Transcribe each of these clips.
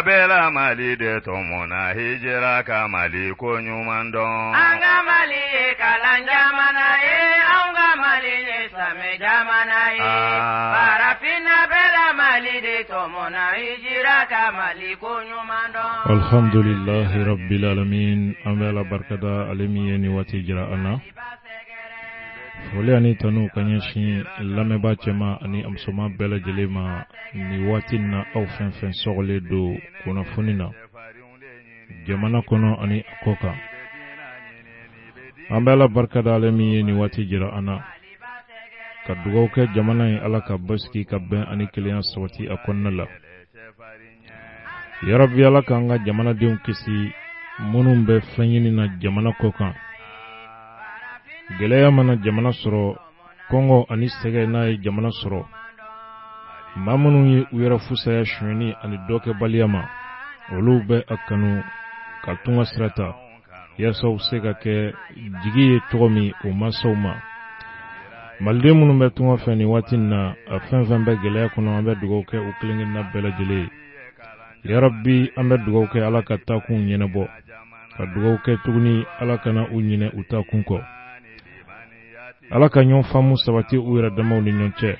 bela mali de tomona hijira ka mali ko nyumando anga mali kalanja manaye anga mali ne same jamanaye parafina bela mali de tomona hijira ka mali ko nyumando alhamdulillahi rabbil alamin amela barkada alimiyeni watijira ana wole ani tanu kanyashi lameba chema ani amsoma bela jelema ni watina au fen sogole do kuna funina jamana kono ani akoka ambela barkada alemi ni watijira ana kadugo ke jamana yi alaka baski kabben ani kliyan sawati akonnala ya rabbi alaka anga jamana diun kisi munum be fanyini na jamana koka geleya mana jamana soro kongo ani sege na jamana soro mamunu yi uyara fusaya shuni ani doke baliyama olu be akanu kaltunga sirata yasaw sega ke jigi togomi o masawma malde munu be tunga feni watinna afenfen be geleya kono ambe dugo ke u klingin na bela jele ya rabbi ambe dugo ke alaka takun yenebo ka dugo ke tugni alaka na unyine utakun ko alaka nyon famu sabati uira damaw ni nyonche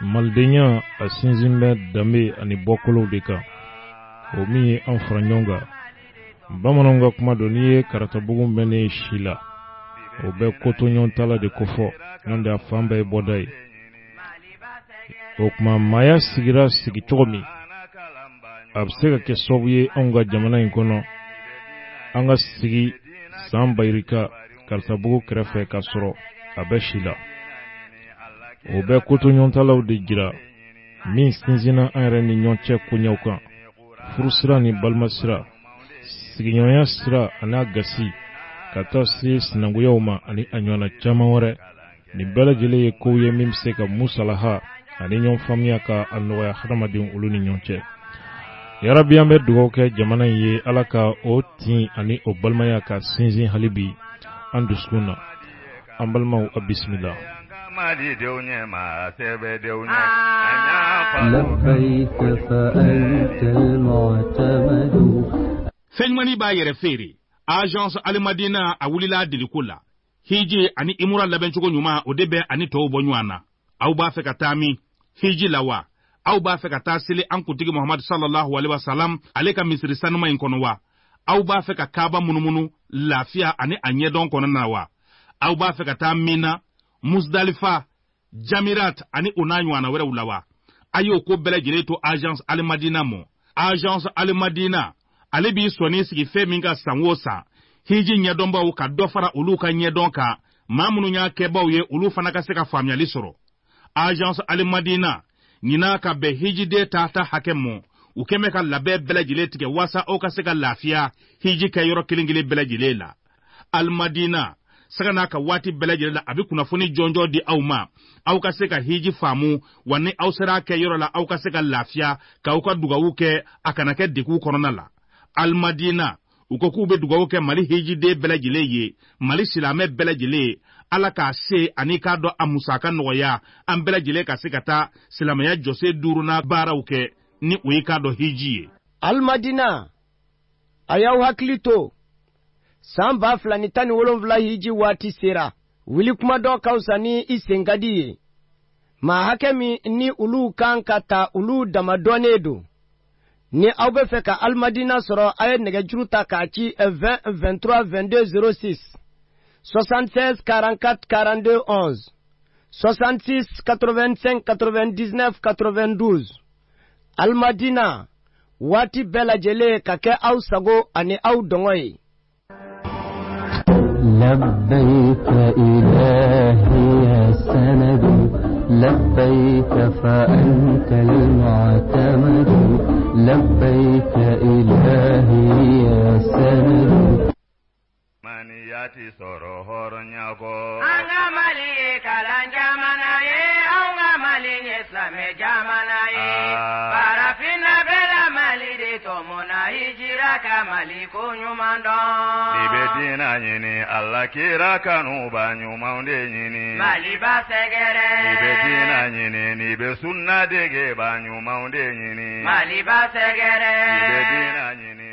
maldenya asinzimbe dambe ani bokolo deka o mi anfranyonga bamanonga kuma doniye karata bugum bene shila o be koto nyon tala de kofo nonde afamba e bodai o kuma maya sigira sigitomi absega ke sobuye onga jamana inkono anga sigi samba irika karata bugu krefe kasoro abeshila o be koto nyon tala de gira min sinzina anre ni nyonche kunyauka furusira ni balmasira siginyoya sira ana gasi kata si sinanguyoma ani anyona chamawore ni bela jele ko ye mimse ka musalaha ani nyon famia ka annoya hadamadin uluni nyonche ya rabbi ambe dugo ke jamana ye alaka o tin ani o balmaya ka sinzin halibi anduskuna ambalma bismillah mali deunye ma sebe deunye لبيك فأنت المعتمد Fenymani ba yere fere agence Almadina awulila dilikula hiji ani imura labenchugo nyuma odebe ani tobo nywana au ba fe katami hiji lawa au ba fe katasili ankutigi Muhammad sallallahu alaihi wasallam aleka misri sanuma inkonowa au ba fe kakaba munumunu lafia ani anyedon kononawa au ba fe katamina Muzdalifa Jamirat ani unanywana wera ulawa ayo ko bele jireto agence Almadina mo agence Almadina alibi soni sigi feminga sanwosa hiji nyadomba u ka dofara ulu ka nyedonka mamunu nya keba uye ulu fanaka seka famyali soro agence Almadina nina ka be hiji de tata hakemo ukeme ka labe belajile tike wasa o ka seka lafia hiji ka yoro kilingile belajile la Almadina saka naka wati belajile la abi kunafuni jonjo di auma au ka seka hiji famu wani au sera ke yoro la au ka seka lafia ka uka duga uke akanake diku korona la Almadina ukoku be dugawo ke mali hiji de belajile ye mali silame belajile alaka se anika do amusaka noya am belajile ka sikata silamaya jose duruna barawke ni uika do hiji Almadina ayaw haklito samba flani tani wolonvla hiji wati sera wili kuma do kausani isengadi ma hakemi ni ulu kankata ulu damadonedo ni aube feka Almadina soro aye nege juruta kachi 20 23 22 06 76 44 42 11 66 85 99 92 Almadina wati bela jele kake au sago ani au dongoy لبيك إلهي يا سند لبيك فأنت المعتمد لبيك إلهي يا سند maniyati soro horonyago anga mali kalanja manaye anga mali islame jamanaye parafina bela mali de tomona hijira ka mali ko ɲuman dɔn. Ni bɛ diinɛ ɲini Ala kira kanu ba ɲumanw de ɲini. Mali ba sɛgɛrɛ. Ni bɛ diinɛ ɲini ni bɛ sunna dege ba ɲumanw de ɲini. Mali ba sɛgɛrɛ. Ni bɛ diinɛ ɲini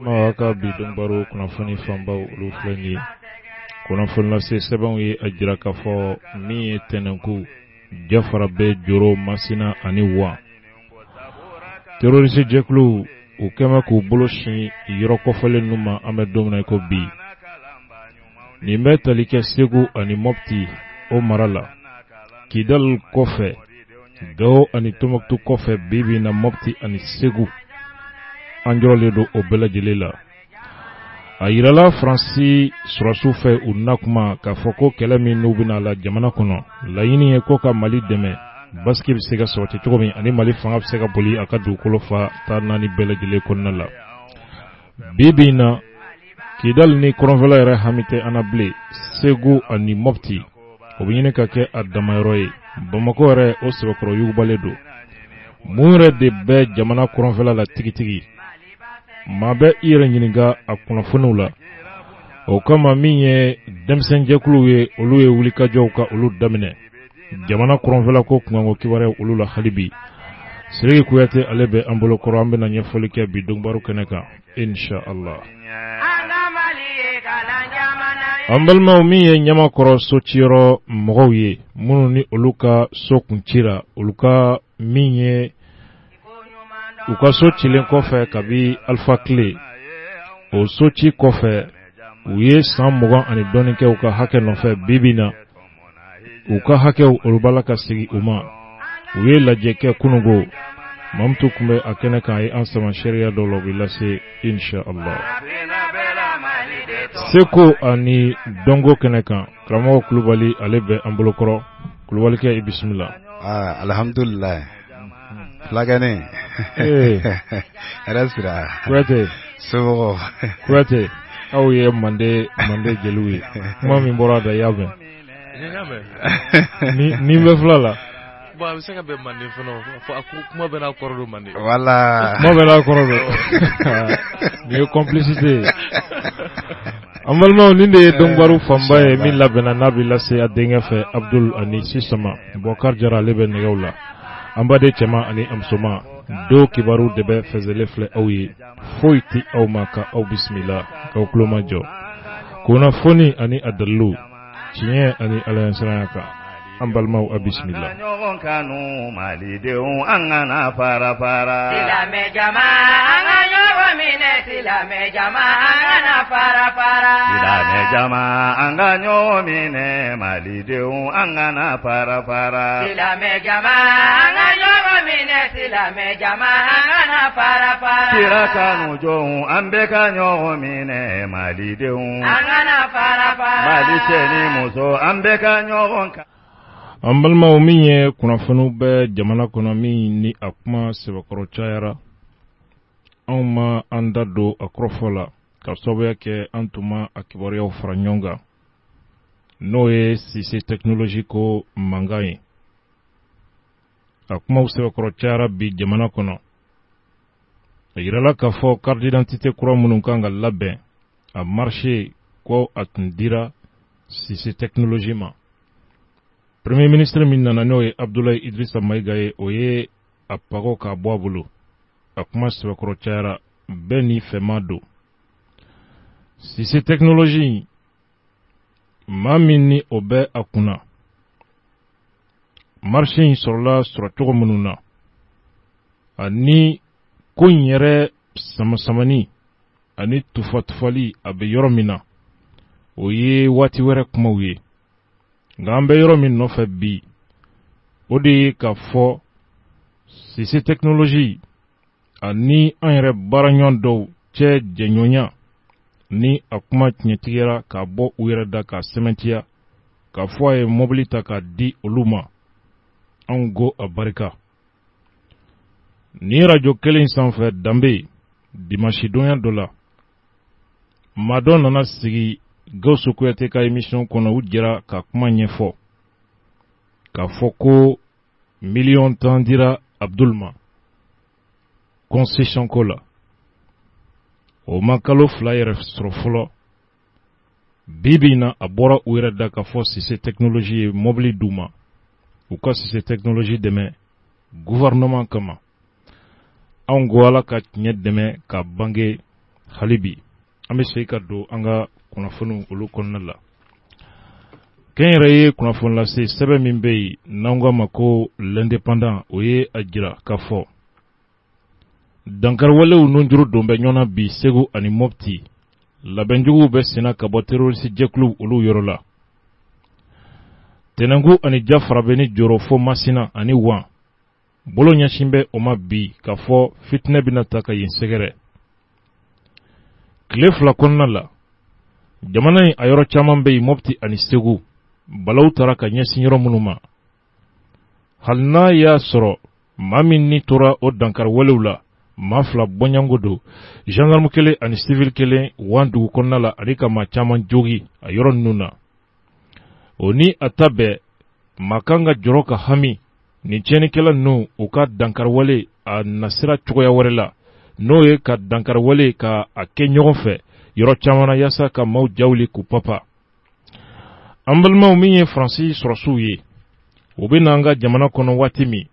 ma ka bi don baro kunnafoni fanbaw olu filɛ nin ye kunnafoni lase sɛbɛnw ye a jira k'a fɔ min ye tɛnɛnku jafara bɛ joro masina ani wa terroriste jɛkulu u kɛmɛ k'u bolo sin yɔrɔ kɔfɛlen ninnu ma an bɛ don min na i ko bi nin bɛ tali kɛ Segu ani Mopti o mara la Kidal kɔfɛ Gao ani Tombouctou kɔfɛ bibi na Mopti ani Segu an jɔrɔlen don o bɛɛ lajɛlen la a yirala Faransi surasiw fɛ u na kuma k'a fɔ ko kɛlɛ min n'u bɛna la jamana kɔnɔ laɲini ye ko ka Mali dɛmɛ basiki bɛ se ka sabati cogo min ani Mali fanga bɛ se ka boli a ka dugukolo fa taa naani bɛɛ lajɛlen kɔnɔna la bibi in na Kidal ni kɔrɔnfɛla yɛrɛ hami tɛ an na bilen Segu ani Mopti o bɛ ɲini ka kɛ a damayɔrɔ ye Bamako yɛrɛ o sɛbɛkɔrɔ yugubalen don mun yɛrɛ de bɛ jamana kɔrɔnfɛla la tigitigi maa bɛ i yɛrɛ ɲininka a kunnafoniw la o kama min ye denmisɛnjɛkuluw ye olu ye wulikajɔw ka olu daminɛ jamana kɔrɔnfɛla ko kunkanko kibaruya olu la hali bi Siriki Kuyate ale bɛ an bolo kɔrɔ an bɛna ɲɛfɔli kɛ bi donbaro kɛnɛ kan insha Allah an balimaw min ye ɲamakɔrɔ so ciyɔrɔ mɔgɔw ye minnu ni olu ka so kun cira olu ka min ye u ka so cilen kɔfɛ kabi Alpha Clé o so ci kɔfɛ u ye san 20 ani dɔɔnin kɛ u ka hakɛ nɔfɛ bibi na u ka hakɛw olu bala ka sigi u ma u ye lajɛ kɛ kunungo Mamutu kun bɛ a kɛnɛ kan a ye an sama sariya dɔw la u bɛ lase insha Allah Seko ani Dongo kɛnɛ kan karamɔgɔ Kulubali ale bɛ an bolokɔrɔ Kulubali kɛ i bisimila alhamdulillah flagane rasira Kuyate so Kuyate aw ye mande jeliw ye kuma min bɔra da ya bɛn ni bɛ fila la bon a bɛ se ka bɛn mande fana kuma bɛ n'a kɔrɔ don mande voilà kuma bɛ n'a kɔrɔ don nin ye complicité an balimaw nin de ye dɔnkibaru fanba ye min labɛnna n'a bɛ lase a denkɛ fɛ Abdul ani Sisama Bokar Jara ale bɛ nɛgɛw la an baden cɛman ani a musoman do kibaru de bɛ fɛzɛlen filɛ aw ye foyi ti aw ma ka aw bisimila k'aw tulo majɔ kunnafoni ani a dalilu tiɲɛ ani alayansiranya kan an balimaw a bisimila ɲɔgɔn kanu malidenw an kana fara fara silamɛ jama an ka ɲɔgɔn minɛ silamɛ jama an kana fara fara silamɛ jama an ka ɲɔgɔn minɛ malidenw an kana fara fara silamɛ jama an ka ɲɔgɔn minɛ silamɛ jama an kana fara fara kira kanu jɔnw an bɛ ka ɲɔgɔn minɛ malidenw an kana fara fara Mali cɛ ni muso an bɛ ka ɲɔgɔn kan an balimaw min ye kunnafoniw bɛ jamana kɔnɔ min ni a kuma sɛbɛkɔrɔ cayara anw ma an da don a kɔrɔfɔ la ka sababuya kɛ an tun ma a kibaruyaw fara ɲɔgɔn kan n'o ye Cissé technologie ko mankan ye a kumaw sɛbɛkɔrɔ cayara bi jamana kɔnɔ a yirala k'a fɔ carte d'identité kura minnu kan ka labɛn a marché ko a tun dira Cissé technologie ma Premier ministre min nana n'o ye Abdoulaye Idrissa Maïga ye o ye a pago k'a bɔ a bolo a kuma sɛbɛkɔrɔ cayara bɛɛ ni fɛma don Cissé technologie maa min ni o bɛ a kunna marché in sɔrɔla sɔrɔcogo minnu na ani ko in yɛrɛ samasamani ani tufatufali a bɛ yɔrɔ min na o ye waati wɛrɛ kumaw ye nka an bɛ yɔrɔ min nɔfɛ bi o de ye k'a fɔ Cissé technologie ani an yɛrɛ baaraɲɔgɔn dɔw cɛ jɛɲɔgɔnya ni a kuma tiɲɛtigɛra k'a bɔ u yɛrɛ da k'a sɛmɛntiya k'a fɔ a ye mobili ta k'a di olu ma anw ko a barika ni radio kelen sanfɛ danbe dimanche donya dɔ la maa dɔ nana sigi Gawusu Kuyate ka émission kɔnɔ u jɛra ka kuma ɲɛfɔ k'a fɔ ko miliyɔn 10 dira Abdul ma concession ko la o ma kalo 2 yɛrɛ sɔrɔ fɔlɔ bibi na a bɔra u yɛrɛ da ka fɔ Cissé Technologie ye mobili d'u ma u ka Cissé Technologie dɛmɛ gouvernement kama anw ko Ala ka tiɲɛ dɛmɛ ka bange halibi an bɛ segin ka don an ka kunnafoniw olu kɔnɔna la kɛn yɛrɛ ye kunnafoni lase sɛbɛn min bɛ yen n'an ko a ma ko l'indépendant o ye a jira ka fɔ dankariwalew nunjuru don bɛ ɲɔgɔn na bi Segu ani Mopti labɛnjuguw bɛ senna ka bɔ terroriste jɛkuluw olu yɔrɔ la Tɛnɛngu ani Jafara bɛ ni jɔrɔ fo Masina ani Wan bolo ɲɛsin bɛ o ma bi ka fɔ fitinɛ bɛna ta ka yen sɛgɛrɛ tile 2 kɔnɔna la jamana in a yɔrɔ caman bɛ yen Mopti ani Segu balaw taara ka ɲɛsin yɔrɔ minnu ma hali n'a y'a sɔrɔ maa min ni tora o dankariwalew la maa 2 bɔɲango don gendarme 1 ani civil 1 Wan dugu kɔnɔna la ani ka maa caman jogi a yɔrɔ ninnu na o ni a ta bɛɛ maa kan ka jɔrɔ ka hami nin tiɲɛnikɛla ninnu u ka dankariwale a nasira cogoya wɛrɛ la n'o ye ka dankariwale ka a kɛ ɲɔgɔn fɛ yɔrɔ caman na yaasa ka maaw jawuli k'u papa an balimaw min ye Faransi sɔrɔsiw ye u bɛ na an ka jamana kɔnɔ waati min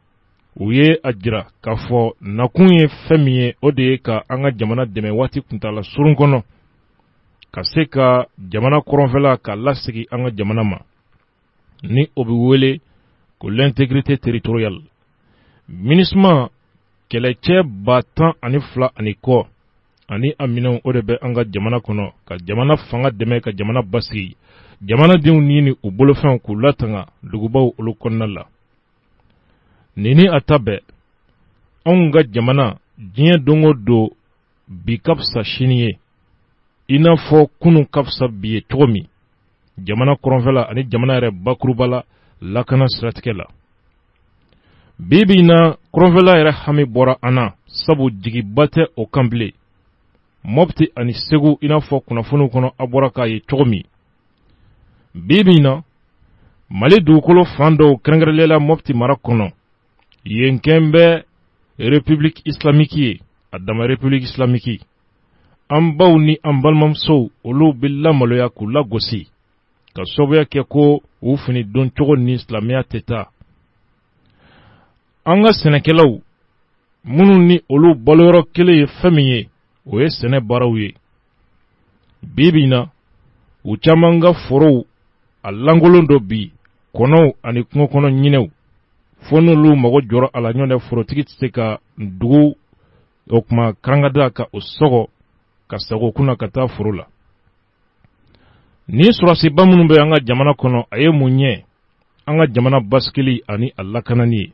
u ye a jira k'a fɔ nakun ye fɛn min ye o de ye ka an ka jamana dɛmɛ waati kuntala surun kɔnɔ ka se ka jamana kɔrɔnfɛla ka lasegi an ka jamana ma ni o bɛ wele ko l'intégrité territoriale MINUSMA kɛlɛcɛ 10,000 ani kɔ ani a minɛnw o de bɛ an ka jamana kɔnɔ ka jamana fanga dɛmɛ ka jamana basigi jamanadenw ni u bolofɛnw k'u latanga dugubaw olu kɔnɔna la nini a ta bɛɛ anw ka jamana diɲɛ dongo don bi ka fisa sini ye i n'a fɔ kunun ka fisa bi ye cogo min jamana kɔrɔnfɛla ani jamana yɛrɛ bakuruba la lakana siratigɛ la bibi na kɔrɔnfɛla yɛrɛ hami bɔra an na sabu jigiba tɛ o kan bilen Mopti ani Segu i n'a fɔ kunnafoniw kɔnɔ a bɔra k'a ye cogo min bibi na Mali dugukolo fan dɔw kɛrɛnkɛrɛnlela Mopti mara kɔnɔ yen kɛn bɛ République islamique ye a dama République islamique an baw ni an balimamusow olu bɛ lamaloya k'u lagosi ka sababuya kɛ ko u fini don cogo ni silamɛya tɛ taa an ka sɛnɛkɛlaw minnu ni olu baloyɔrɔ kelen ye fɛn min ye o ye sɛnɛ baaraw ye bibi na u caman ka forow a langolon dɔ bi kɔnɔw ani kungo kɔnɔ ɲinɛw fo n'olu mago jɔra a la ɲɔgɔn tɛ forotigi tɛ se ka dugu o kuma karangada ka o sɔgɔ ka sago kunna ka taa foro la ni sɔrɔsiba minnu bɛ an ka jamana kɔnɔ a ye mun ɲɛ an ka jamana basigili ani a lakanani ye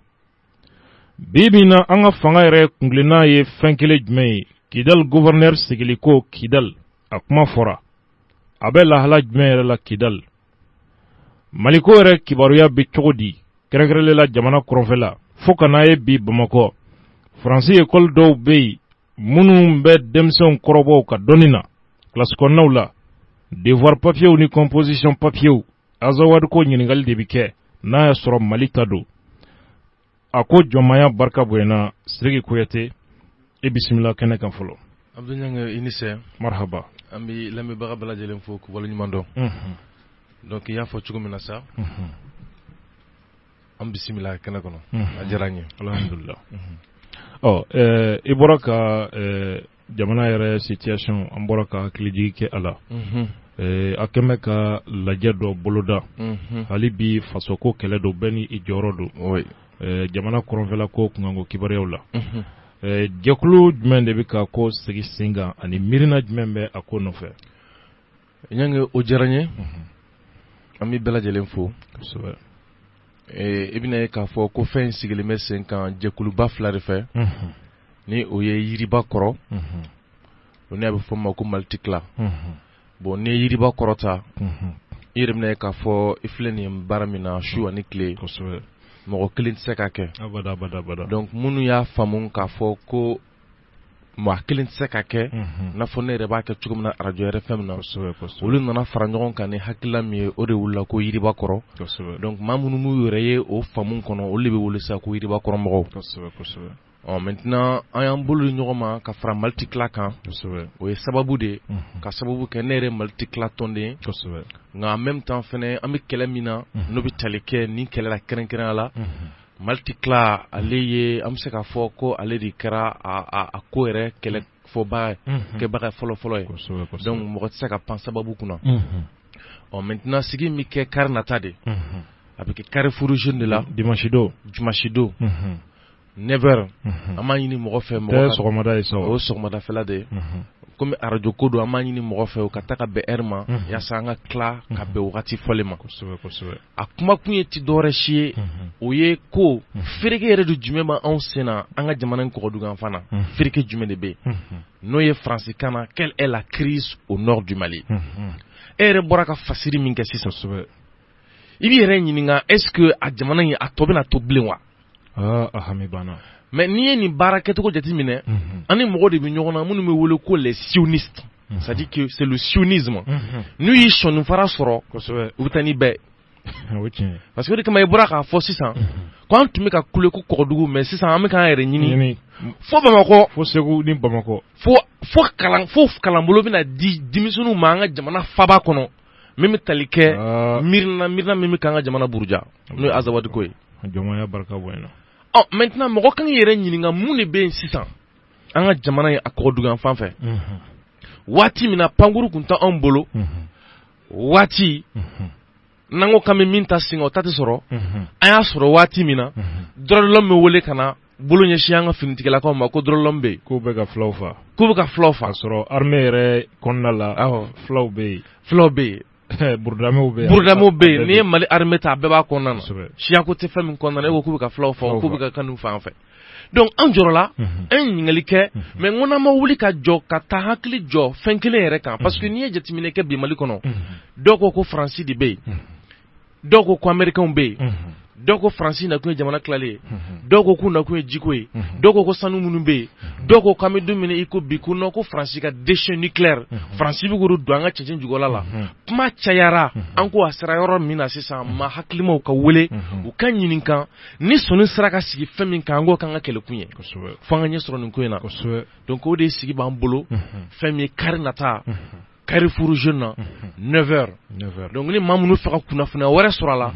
bibi na an ka fanga yɛrɛ kungilenna ye fɛn kelen jumɛn ye Kidal gouverneur sigili ko Kidal a kuma fɔra a bɛ lahala jumɛn yɛrɛ la Kidal Maliko yɛrɛ kibaruya bɛ cogo di kɛrɛnkɛrɛnlela jamana kɔrɔnfɛla fo ka n'a ye bi Bamakɔ Faransi école dɔw bɛ yen minnu bɛ denmisɛnw kɔrɔbɔw ka dɔnni na classe kɔnɔnaw la devoir papiers ni composition papiers azawadi ko ɲininkali de bɛ kɛ n'a y'a sɔrɔ Mali ta don a ko jɔnmaya barika bonyana Sidiki Kuyate e bisimila kɛnɛ kan fɔlɔ Abdou Niang i ni se marhaba an bɛ lamɛnbaga bɛɛ lajɛlen fo k'u waleɲuman dɔn donc i y'a fɔ cogo min na sa an bisimila kɛnɛ kɔnɔ a diyara n ye alhamdulillah i bɔra ka jamana yɛrɛ situation an bɔra ka hakilijigi kɛ a la a kɛmɛ ka lajɛ dɔ boloda hali bi fasoko kɛlɛ dɔ bɛɛ ni i jɔyɔrɔ don jamana kɔrɔnfɛla ko kunkanko kibaruyaw la jɛkulu jumɛn de bɛ ka ko segi sen kan ani miirina jumɛn bɛ a ko nɔfɛ Niang o diyara n ye an bɛ bɛɛ lajɛlen fo kosɛbɛ i bɛna ye k'a fɔ ko fɛn sigilen bɛ sen kan jɛkuluba 2 de fɛ ni o ye yiriba kɔrɔ o ni a bɛ fɔ ma ko Mali tɛ tila bon ni ye yiriba kɔrɔ ta i yɛrɛ bɛna ye k'a fɔ i filɛ nin baara min na su ani tile mɔgɔ kelen tɛ se ka kɛ abada donc minnu y'a faamu k'a fɔ ko maa kelen tɛ se ka kɛ n'a fɔ ne yɛrɛ b'a kɛ cogo min na radio RFM na olu nana fara ɲɔgɔn kan ni hakilila min ye o de wulila ko yiriba kɔrɔ donc maa minnu n'u yɛrɛ ye o faamu kɔnɔ olu de bɛ wele sa ko yiriba kɔrɔ mɔgɔw maintenant an y'an bolo di ɲɔgɔn ma ka fara Mali tila kan o ye sababu de ka sababu kɛ ne yɛrɛ Mali tila tɔnden nka en même temps fɛnɛ an bɛ kɛlɛ min na n'o bɛ tali kɛ nin kɛlɛ la kɛrɛnkɛrɛnya la Mali tila ale ye an bɛ se k'a fɔ ko ale de kɛra a ko yɛrɛ kɛlɛfɔbaga kɛbaga fɔlɔ ye donc mɔgɔ tɛ se ka pan sababu kunna maintenant sigi min kɛ kari nata de a bɛ kɛ Carrefour jeune de la dimanche don 9h an b'a ɲini mɔgɔ fɛ mɔgɔ sɔgɔmada ye sa o sɔgɔmadafɛla de komi radio ko don an b'a ɲini mɔgɔ fɛ o ka taa ka bɛn heure ma yaasa an ka tila ka bɛn wagati fɔlen ma a kuma kun ye ti dɔwɛrɛ si ye o ye ko fereke yɛrɛ de jumɛn ma anw sen na an ka jamana in kɔgɔdugan fana fereke jumɛn de bɛ yen n'o ye faransikan na quelle est la crise au nord du Mali e yɛrɛ bɔra ka fasiri min kɛ sisan i b'i yɛrɛ ɲininka est ce que a jamana in a tɔ bɛna to bilen wa hami banna mais n'i ye nin baara kɛcogo jateminɛ ani mɔgɔ de bɛ ɲɔgɔn na minnu bɛ wele ko les sionistes c'est à dire que c'est le sionisme n'u y'i sɔnifara sɔrɔ u bɛ taa ni bɛɛ parce que o de kama i bɔra k'a fɔ sisan ko an tun bɛ ka kule ko kɔgɔdugu mais sisan an bɛ k'an yɛrɛ ɲini fo Bamakɔ fo Segu ni Bamakɔ fo kalanbolo bɛna di denmisɛnninw ma an ka jamana faba kɔnɔ min bɛ tali kɛ miirina min bɛ k'an ka jamana buruja n'o ye Azawadi ko ye jɔnmaya barika bonya maintenant mɔgɔ kan k'i yɛrɛ ɲininka mun de bɛ yen sisan an ka jamana ye a kɔgɔdugan fan fɛ waati min na pankuru tun tɛ anw bolo waati n'an ko k'an bɛ min ta sen o ta tɛ sɔrɔ an y'a sɔrɔ waati min na dɔrɔlɔm bɛ wele ka na bolo ɲɛsin an ka finitigilakaw ma ko dɔrɔlɔm bɛ yen k'u bɛ ka filaw fa ka sɔrɔ armée yɛrɛ kɔnɔna la filaw bɛ yen Burudamiw bɛ yen n'i ye Mali armée ta a bɛɛ b'a kɔnɔna na siyako tɛ fɛn min kɔnɔna na e ko k'u bɛ ka filaw fa k'u bɛ ka kanu fan fɛ donc an jɔrɔla an ye ɲininkali kɛ mais n ko n'an ma wuli ka jɔ ka taa hakili jɔ fɛn kelen yɛrɛ kan parce que n'i ye jateminɛ kɛ bi Mali kɔnɔ dɔw ko Faransi de bɛ yen dɔw ko Américains bɛ yen dɔw ko Faransi nakun ye jamana tilalen ye dɔw ko k'u nakun ye jiko ye dɔw ko sanu minnu bɛ yen dɔw ko k'an bɛ don min na i ko bi ko non ko Faransi ka déchet nucléaire Faransi bɛ k'o don an ka cɛncɛn jukɔrɔla la kuma cayara an ko a sera yɔrɔ min na sisan maa hakilimaw ka wele u ka ɲininka ni sɔnni sera ka sigi fɛn min kan an k'o k'an ka kɛlɛkun ye fo an ka ɲɛ sɔrɔ nin ko in na donc o de sigi b'an bolo fɛn min ye kari nata Carrefour jeune na 9h donc ni maa minnu fɛ ka kunnafoniya wɛrɛ sɔrɔ a la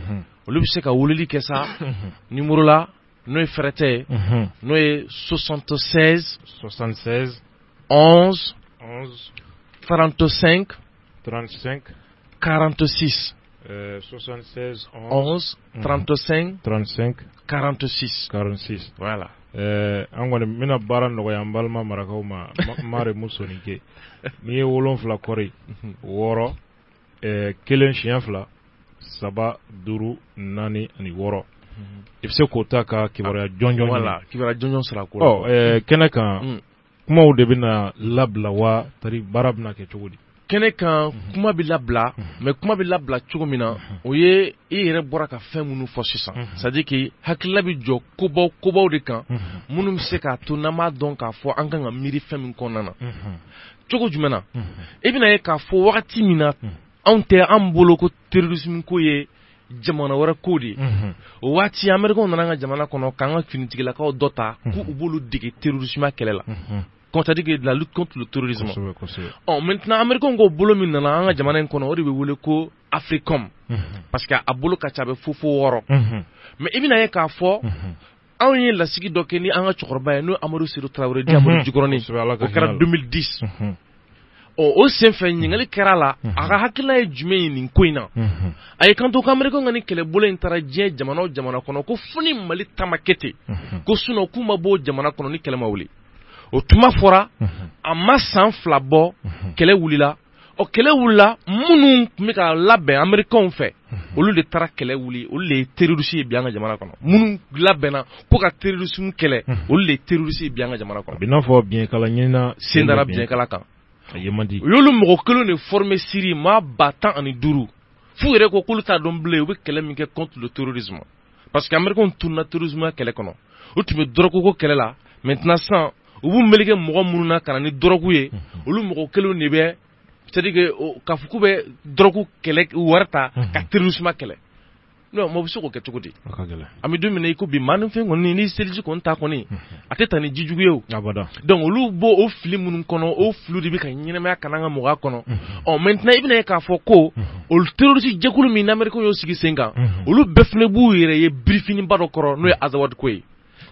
olu bɛ se ka weleli kɛ sa numéro la n'o ye fɛrɛtɛ ye n'o ye 76 11 35 46 76 11 35 46 voilà an kɔni n bɛna baara nɔgɔya an balima marakaw ma mare musoni kɛ n'i ye 7 kɔri 6 1 siɲɛ 2 3 5 4 ani 6 i bɛ se k'o ta ka kibaruya jɔnjɔn voilà kibaruya jɔnjɔn sɔrɔ a ko la kɛnɛ kan kumaw de bɛna labila wa tari baara bɛna kɛ cogo di kɛnɛ kan kuma bɛ labila mais kuma bɛ labila cogo min na o ye i yɛrɛ bɔra ka fɛn minnu fɔ sisan c'est à dire que hakilila bɛ jɔ kobaw de kan minnu bɛ se k'a to n'an b'a dɔn k'a fɔ an kan ka miiri fɛn min kɔnɔna na cogo jumɛn na i bɛna ye k'a fɔ wagati min na anw tɛ an bolo ko terrorisme ko ye jamana wɛrɛ ko de ye o waati Américains nana an ka jamana kɔnɔ k'an ka finitigilakaw dɔ ta k'u b'olu dege terrorisme kɛlɛ la c'est-à-dire que la lutte contre le terrorisme maintenant Américains ko bolo min nana an ka jamana in kɔnɔ o de bɛ wele ko Africom parce que a bolo ka ca a bɛ fo 6 mais i bɛna ye k'a fɔ anw ye lasigi dɔ kɛ ni an ka cɛkɔrɔba ye n'o Amadou Sédou Traoré di Amadou Djikɔrɔni o kɛra 2010 o senfɛ ɲininkali kɛra la a ka hakilina ye jumɛn ye nin ko in na a ye kanto ko Américains ka nin kɛlɛbolo in taara diɲɛ jamana o jamana kɔnɔ ko fo ni Mali ta ma kɛ ten ko sinon k'u ma bɔ o jamana kɔnɔ ni kɛlɛ ma wuli o tuma fɔra a ma san 2 bɔ kɛlɛ wulila o kɛlɛ wulila minnu tun bɛ ka labɛn Américains fɛ olu de taara kɛlɛ wuli olu de ye terroriste ye bi an ka jamana kɔnɔ minnu labɛnna ko ka terrorisme kɛlɛ olu de ye terroriste ye bi an ka jamana kɔnɔ a bɛ n'a fɔ biɲɛkala ɲinina sen dara biɲɛkala kan a ye man di u y'olu mɔgɔ kelen de former Syrie maa 115 f'u yɛrɛ ko k'olu t'a dɔn bilen u bɛ kɛlɛ min kɛ contre le terrorisme parce que Américains tunna terrorisme kɛlɛ kɔnɔ u tun bɛ drogue ko kɛlɛ la maintenant sisan u b'u meleke mɔgɔ minnu na ka na ni drogue ye olu mɔgɔ kelen de bɛ c'est à dire que k'a fɔ k'u bɛ drogue kɛlɛ wari ta ka terrorisme kɛlɛ no mo biso ko ke tugudi ami do mina iko bi manu fe ngoni ni selji ko nta ko ni ateta ni jijugu yo abada donc olu bo o film nun kono o flou di bi ka nyina ma kananga mo ga kono o maintenant ibina ka fo ko o terroriste jekulu mi na america yo sigi senga olu befne bu yere ye briefing bado koro no azawad ko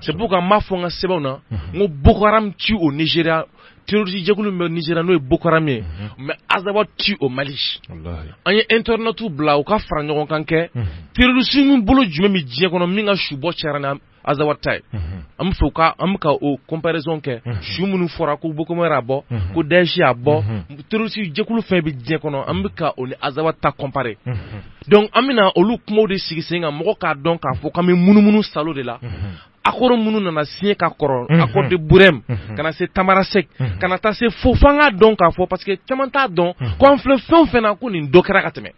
c'est pourquoi ma fo nga sebona ngo Boko Haram tu au Nigeria terroriste jekulu mi Nigeria no Boko Haram mais azawad tu au Mali wallahi anye internetu bla o ka fra nyogon kanke terroriste mi bolo jume mi je kono mi nga shubo charana azawad tay am foka am ka o comparaison ke shumunu fora ko Boko Mera bo ko Daesh abo terroriste jekulu fe bi je kono am ka o ni azawad ta comparer donc amina olu kumo de sigisenga moko ka donc ka foka mi munumunu salo de la akoro munu nana signé ka koro accord de Burem kana se Tamarasek kana ta se fofanga donc ka fo parce que chamanta don ko en fle fena ko ni dokera ka teme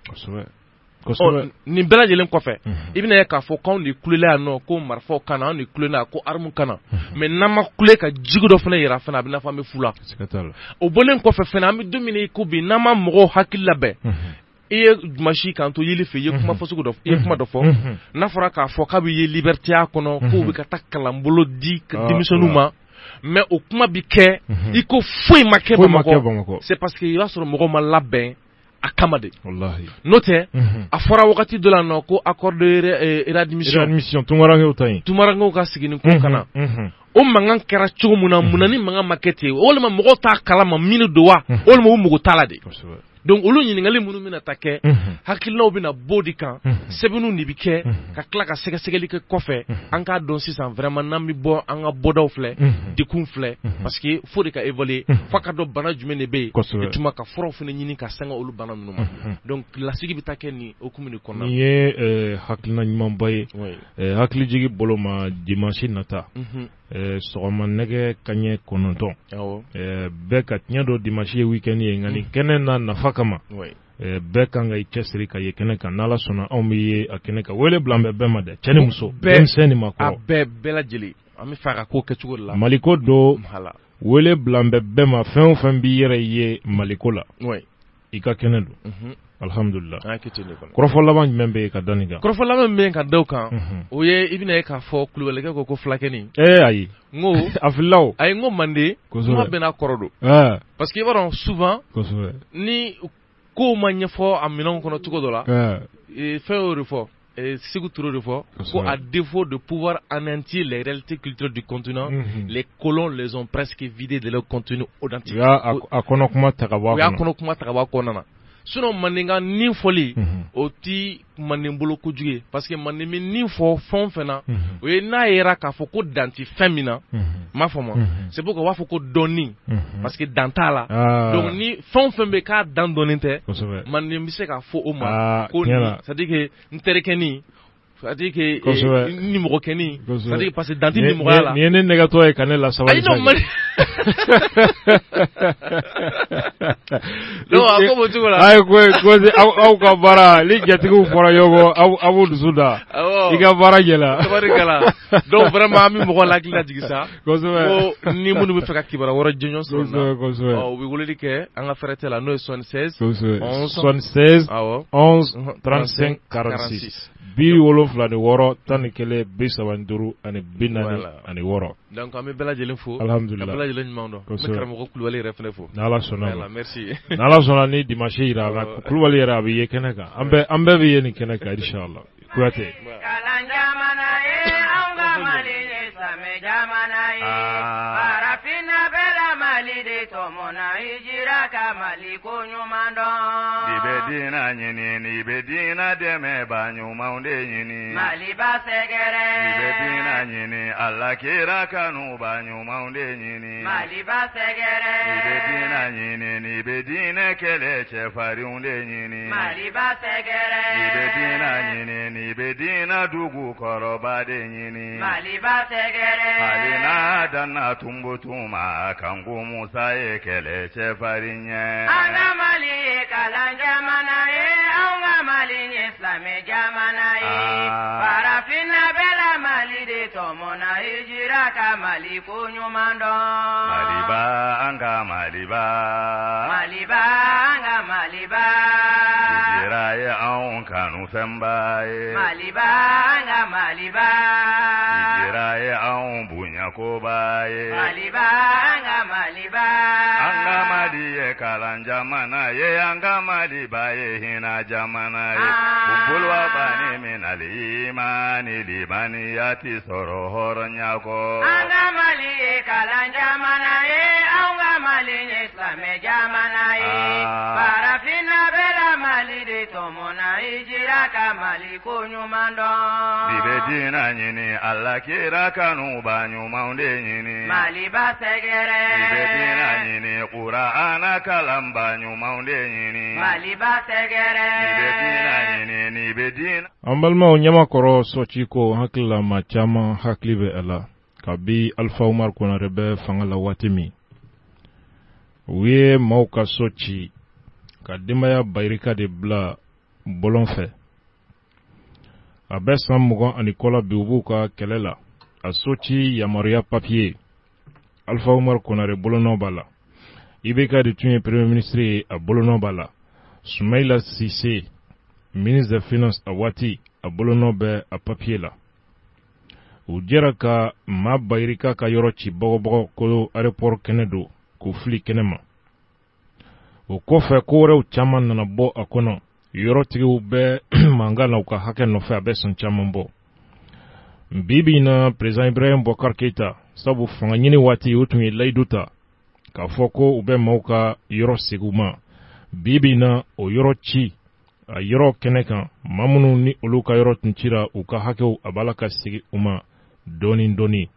ni bela jelen ko fe ibina ka fo ko ni kulela no ko marfo kana ni kulela ko armu kana mais nama kule ka jigo do fena yira fena bina fami fula o bolen ko fe fena mi domine ko bi nama mo hakilla be iye machi kanto yeli fe ye kuma fosugo do ye kuma do fo na fora ka fo ka bi ye liberté akono ko bi ka takala mbolo di ka dimissionuma mais o kuma bi ke iko foi make bamako c'est parce que il va sur mo ma labin akamade wallahi note a fora wakati de la no ko accord de réadmission tumarango ka sigini ko kana o mangan kera chugo munani manga makete o le ma mo ta kala ma minu dowa o le mo mugo talade donc olu nyingali munu mina take hakillo bina bodi kan sebenu nibike ka klaka segesegeli ke kofe anka don sisan vraiment nami bo anga bodaw fle dikun fle parce que faut de ka évoluer faka do bana jumene be tuma ka foro fene nyini ka sanga olu bana numa donc la sigi bitake ni okumini konna ye hakilna nyimam baye hakili jigi boloma dimanche nata sogoma nege kanye kononton be ka nyado dimanche weekend ye ngani kenen na nafakama be kanga ikesri ka ye kenen ka nala sona omi akene ka wele blambe be made chene muso ben seni makoro be bela jeli ami fara ko kechugo la maliko do wele blambe be ma fen bi yere ye maliko la ika kenendo alhamdulillah krofo laban membe ka daniga krofo laban membe ka dawkan o ye ibina ka fo kulwele ko flakeni ayi ngo afilaw ay ngo mande mo bena korodo parce que waron souvent ni ko manye fo aminon kono tuko dola et fait au refort et sigu turo refort ko à défaut de pouvoir anéantir les réalités culturelles du continent les colons les ont presque vidés de leur contenu authentique akono kuma tagawa ko nana sinon maninga ni foli oti manimbolo ko juge parce que manimi ni fo fon fena o ye na yera ka fo ko danti femina ma fo mo c'est pourquoi wa fo ko doni parce que dantala donc ni fon fembe ka dan doninte manimi se ka fo o ma ko ni ça dit que nterekeni ça dit que ni mo keni ça dit parce que danti ni mo la ni ne negato e kanela sawa no ako tu la ay ko au ka bara li jatigu fora yogo awu dusuda iga bara jela tabarikala donc vraiment mi mo la kila digisa ko ni munu be feka kibara wora jonyon so o wi woleli ke anga ferete la no 76 11 35 46 bi wolof la de woro tan kele be sawanduru ane binani ane woro donc ami bela jelen fo alhamdulillah bela jelen mando me karamo ko kulwali refne fo nala sona merci nala sona ni dimanche ira la kulwali ira bi yekeneka ambe bi yeni keneka inshallah kuate kalanja mana e anga malile same jamana e parafina bela malide tomona hijira kamali kunyumando Ibedina nyini ibedina deme banyu maunde nyini maliba segere ibedina nyini alakira kanu banyu maunde nyini maliba segere ibedina nyini ibedina kele chefari unde nyini maliba segere ibedina nyini ibedina dugu korobade nyini maliba segere alina dana tumbutuma kangu musa ekele chefari nye anga mali kalanja mana e anga mali islame jamana e parafina bela mali de tomona hijira kamali kunyumando maliba anga maliba anga maliba hijira ya kanu Musambaye Malibanga Maliba Ijiraye an bunya ko baye Malibanga Maliba Anga madiye kalan jamana ye anga malibaye hina jamana ye Bubulwa bani min alimani libani yati soro horonyako Anga maliye kalan jamana ye anga maliye islame jamana ye Parafina bela malide tomona ijira kamali kunyumando Bibe dina nyini Allah kira kanu banyu maunde nyini Maliba segere Bibe dina nyini Qur'ana kalam banyu maunde nyini Maliba segere Bibe dina nyini ni bedina Ambalma nyama koro sochiko hakila machama haklive ala kabi Alpha Umar kuna rebe fangala watimi Uye mauka sochi kadima ya bayrika de bla bolonfe abe san mugan ani kola biubu ka kɛlɛ la a soci yamaruya papier Alpha Umar Konare bolonɔ b'a la IBK de tun ye premier ministre ye a bolonɔ b'a la Soumaïla Cissé ministre des finances a waati a bolonɔ bɛ a papier la u jɛra ka maa bayirika ka yɔrɔ ci bɔgɔbɔgɔ ko aéroport kɛnɛ don k'u fili kɛnɛ ma o kɔfɛ ko wɛrɛw caman nana bɔ a kɔnɔ yɔrɔtigiw bɛ mankan na u ka hakɛ nɔfɛ a bɛ sɔn caman bɔ bibi na président Ibrahim Boubacar Keïta sabu fanga ɲini waati o tun ye layidu ta k'a fɔ ko u bɛ maaw ka yɔrɔ segin u ma bibi na o yɔrɔ ci a yɔrɔ kɛnɛ kan maa minnu ni olu ka yɔrɔ tun cira u ka hakɛw a b'a la ka segin u ma dɔɔni dɔɔni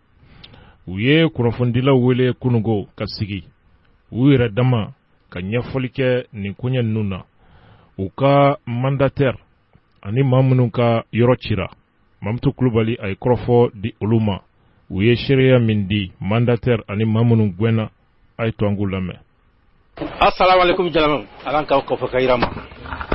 u ye kunnafonidilaw wele kunungo ka sigi u yɛrɛ dama ka ɲɛfɔli kɛ nin koɲɛ ninnu na u ka mandataire ani maa minnu ka yɔrɔ cira Mamutu Kulubali a ye kɔrɔfɔ di olu ma u ye seereya min di mandataire ani maa minnu gɛnna a ye to an k'u lamɛn. Assalamu alaikum jalama alan ka kɔfɛ ka yira ma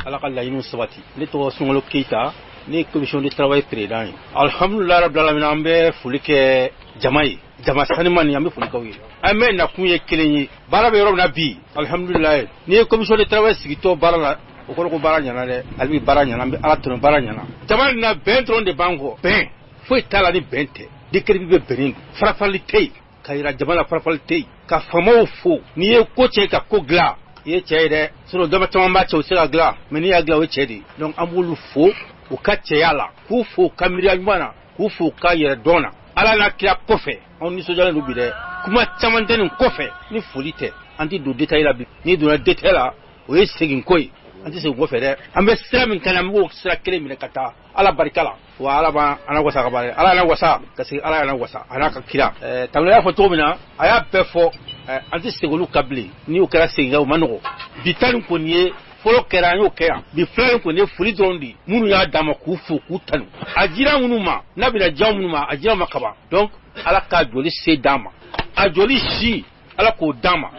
ala ka laɲiniw sabati ne tɔgɔ Sunkalo Keita ne ye commission de travail président ye alhamdulilahi rabbil alamin an bɛ foli kɛ jama ye jama sanima ni an bɛ foli k'aw ye an bɛ nakun ye kelen ye baara bɛ yɔrɔ min na bi alhamdulilahi ni ye commission de travail sigitɔ baara la o kɔrɔ ko baara ɲana dɛ ale bi baara ɲana an bɛ ala tɔnɔ baara ɲana jama nin na bɛn dɔrɔn de b'an kɔ bɛn foyi t'a la ni bɛn tɛ décret bɛ bɛnnen don farafali tɛ yen ka yira jama la farafali tɛ yen ka faamaw fo n'i ye ko cɛ ka ko dilan i ye cɛ ye dɛ sinon dɔbɛ caman b'a cɛ u se ka dilan mais n'i y'a dilan o ye cɛ de ye donc an b'olu fo u ka cɛya la k'u fo ka miiriya ɲuman na k'u fo ka yɛrɛ dɔn na ala n'a kira kɔfɛ anw nisɔndiyalen don bi dɛ kuma caman tɛ nin kɔfɛ ni foli tɛ an tɛ don détail la bi n'i donna détail la o ye segin ko ye an tɛ segin kɔfɛ dɛ an bɛ sira min kan an b'o sira kelen minɛ ka taa ala barika la wa ala b'an ana wasa ka baara ala y'an wasa ka segin ala y'an wasa a n'a ka kira tamina y'a fɔ cogo min na a y'a bɛɛ fɔ an tɛ segin olu ka bilen ni o kɛra segin kan o ma nɔgɔ bi ta nin kɔni ye fɔlɔ kɛra an y'o kɛ yan bi filanan kɔni ye foli dɔrɔn de minnu y'a d'a ma k'u fo k'u tanu a dira minnu ma n'a bɛna diya minnu ma a dira ma kaban donc ala ka joli se d'an ma a joli si ala k'o d'an ma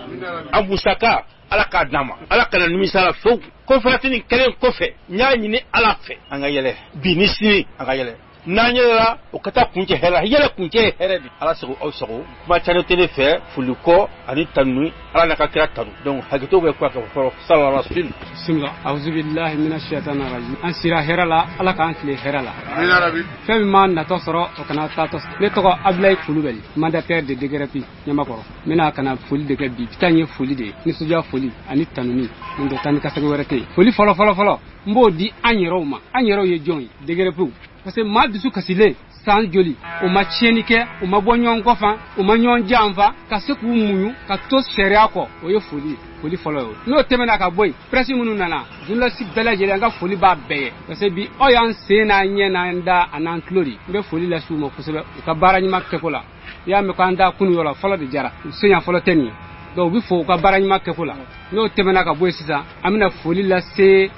a musaka ala k'a d'an ma ala kana nimisa la fewu conférence nin kɛlen kɔfɛ n y'a ɲini ala fɛ an ka yɛlɛ bi ni sini an ka yɛlɛ n'an yɛlɛla o ka taa kuncɛ hɛrɛ yɛlɛ kuncɛ ye hɛrɛ de ala sago aw sago kuma caman tɛ ne fɛ foli kɔ ani tanuni ala n'a ka kira tanu donc hakɛto bɛ kuwa ka fɔlɔ sallallahu alaihi wasallam bismillah a'udhu billahi minash shaitanir rajim an sira hɛrɛ la ala k'an tile hɛrɛ la amin ya rabbi fɛn min ma natɔ sɔrɔ o kana taatɔ ne tɔgɔ Ablaye Kulubali mandataire de DGRP Ɲamakɔrɔ n bɛna kana foli de kɛ bi taa ye foli de ye nisɔndiya foli ani tanuni nin tɛ taa ni kasɛgɛ wɛrɛ tɛ yen foli fɔlɔ n b'o di an yɛrɛw ma an yɛrɛw ye jɔn ye DGRP parce que maa dusu kasilen san joli o ma tiɲɛni kɛ o ma bɔ ɲɔgɔn kɔfan o ma ɲɔgɔn janfa ka se k'u muɲu ka to sariya kɔ o ye foli fɔlɔ ye n'o tɛmɛna ka bɔ yen presse minnu nana journaliste bɛɛ lajɛlen an ka foli b'a bɛɛ ye parce que bi aw y'an sen n'an ɲɛ n'an da a n'an tulo de n bɛ foli lase u ma kosɛbɛ u ka baara ɲuman kɛko la i y'a mɛn k'an da kunu yɔrɔ fɔlɔ de jara u seɲa fɔlɔ tɛ nin ye donc u bɛ fɔ u ka baara ɲuman kɛko la n'o tɛmɛna ka bɔ yen sisan an bɛna foli lase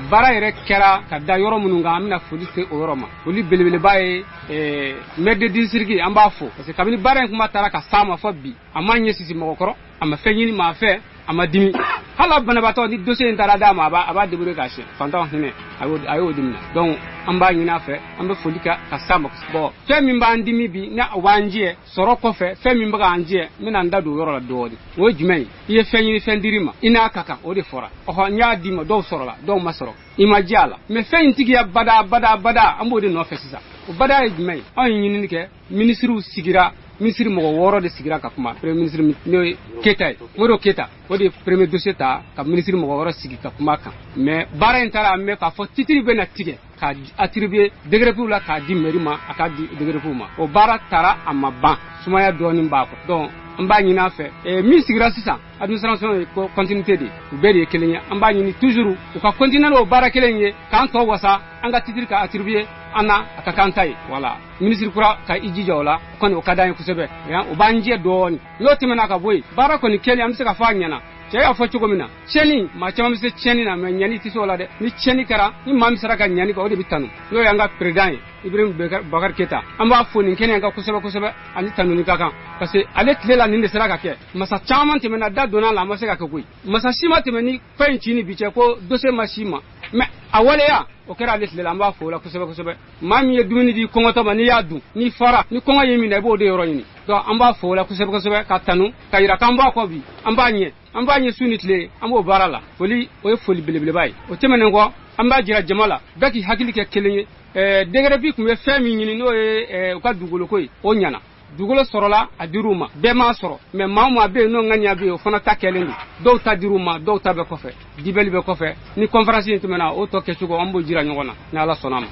baara yɛrɛ kɛra ka da yɔrɔ minnu kan an bɛna foli se o yɔrɔ ma foli belebeleba ye maire de district an b'a fɔ parce que kabini baara in kuma taara ka s'a ma fɔ bi a ma ɲɛsisi mɔgɔ kɔrɔ a ma fɛn ɲini maa fɛ a ma dimi hala banabaatɔ ni dossier in taara d'a ma a b'a débrouiller k'a siɲɛ fantanw hinɛ a y'o dimina donc an b'a ɲini a fɛ an bɛ foli kɛ ka s'a ma bon fɛn min b'an dimi bi ni o b'an jɛ sɔrɔ kɔfɛ fɛn min bɛ k'an jɛ n bɛna n da don o yɔrɔ la dɔɔnin o ye jumɛn ye i ye fɛn ɲini fɛn dir'i ma i n'a ka kan o de fɔra ɔhɔ n y'a d'i ma dɔw sɔrɔla dɔw ma sɔrɔ i ma diya a la mais fɛn in tigiya bada an b'o de nɔfɛ sisan o bada ye jumɛn ye anw ye ɲinini kɛ minisiriw sigira ministre mɔgɔ 6 de sigira ka kuma premier ministre n'o ye Keta ye Modibo Keta o de premier dossier ta ka ministre mɔgɔ 6 sigi ka kuma kan mais baara in taara mɛ k'a fɔ titre bɛ na tigɛ ka attribuer DGRPU la k'a di mairie ma a k'a di DGRPU ma o baara taara a ma ban sumaya dɔɔnin b'a kɔ donc an b'a ɲini a fɛ min sigira sisan administration ye continuité de u bɛɛ de ye kelen ye an b'a ɲini toujours u ka continuer n'o baara kelen ye k'an tɔ wasa an ka titre ka attribuer an na a ka kan ta ye voilà ministre kura ka i jija o la kɔni o ka d'an ye kosɛbɛ o b'an jɛ dɔɔnin n'o tɛmɛna ka bɔ yen baara kɔni kɛlen an bɛ se ka fɔ a ɲɛna cɛ y'a fɔ cogo min na tiɲɛni maa caman bɛ se tiɲɛni na mais ɲɛni tɛ se o la dɛ ni tiɲɛni kɛra ni maa min sera ka ɲɛni kɛ o de bɛ tanu n'o ye an ka président ye Ibrahim Bakari Keta an b'a fɔ nin kɛnɛ kan kosɛbɛ ani tanuni ka kan parce que ale tile la nin de sera ka kɛ masa caman tɛmɛna da donna la a ma se ka kɛ koyi masa si ma tɛmɛ ni fɛn in ci ni bi cɛ ko dossier ma si ma mais a waleya o kɛra ale tile la an b'a fɔ o la kosɛbɛ maa min ye dumuni di kɔngɔtɔ ma n'i y'a dun n'i fara ni kɔngɔ y'i minɛ i b'o de yɔrɔ ɲini donc an b'a fɔ o la kosɛbɛ ka tanu ka yira k'an b'a kɔ bi an b'a ɲɛ su ni tile an b'o baara la foli o ye foli belebeleba ye o tɛmɛnen kɔ an b'a jira jama la bɛɛ k'i hakili kɛ kelen ye DGRP tun bɛ fɛn min ɲini n'o ye u ka dugukolo ko ye o ɲana dugukolo sɔrɔla a dir'u ma bɛɛ m'a sɔrɔ mais maa o maa bɛ yen n'o ŋaniya bɛ yen o fana ta kɛlen don dɔw ta dir'u ma dɔw ta bɛ kɔfɛ dibeli bɛ kɔfɛ ni conférence in tɛmɛna o tɔ kɛcogo an b'o jira ɲɔgɔn na ni Ala sɔnna a ma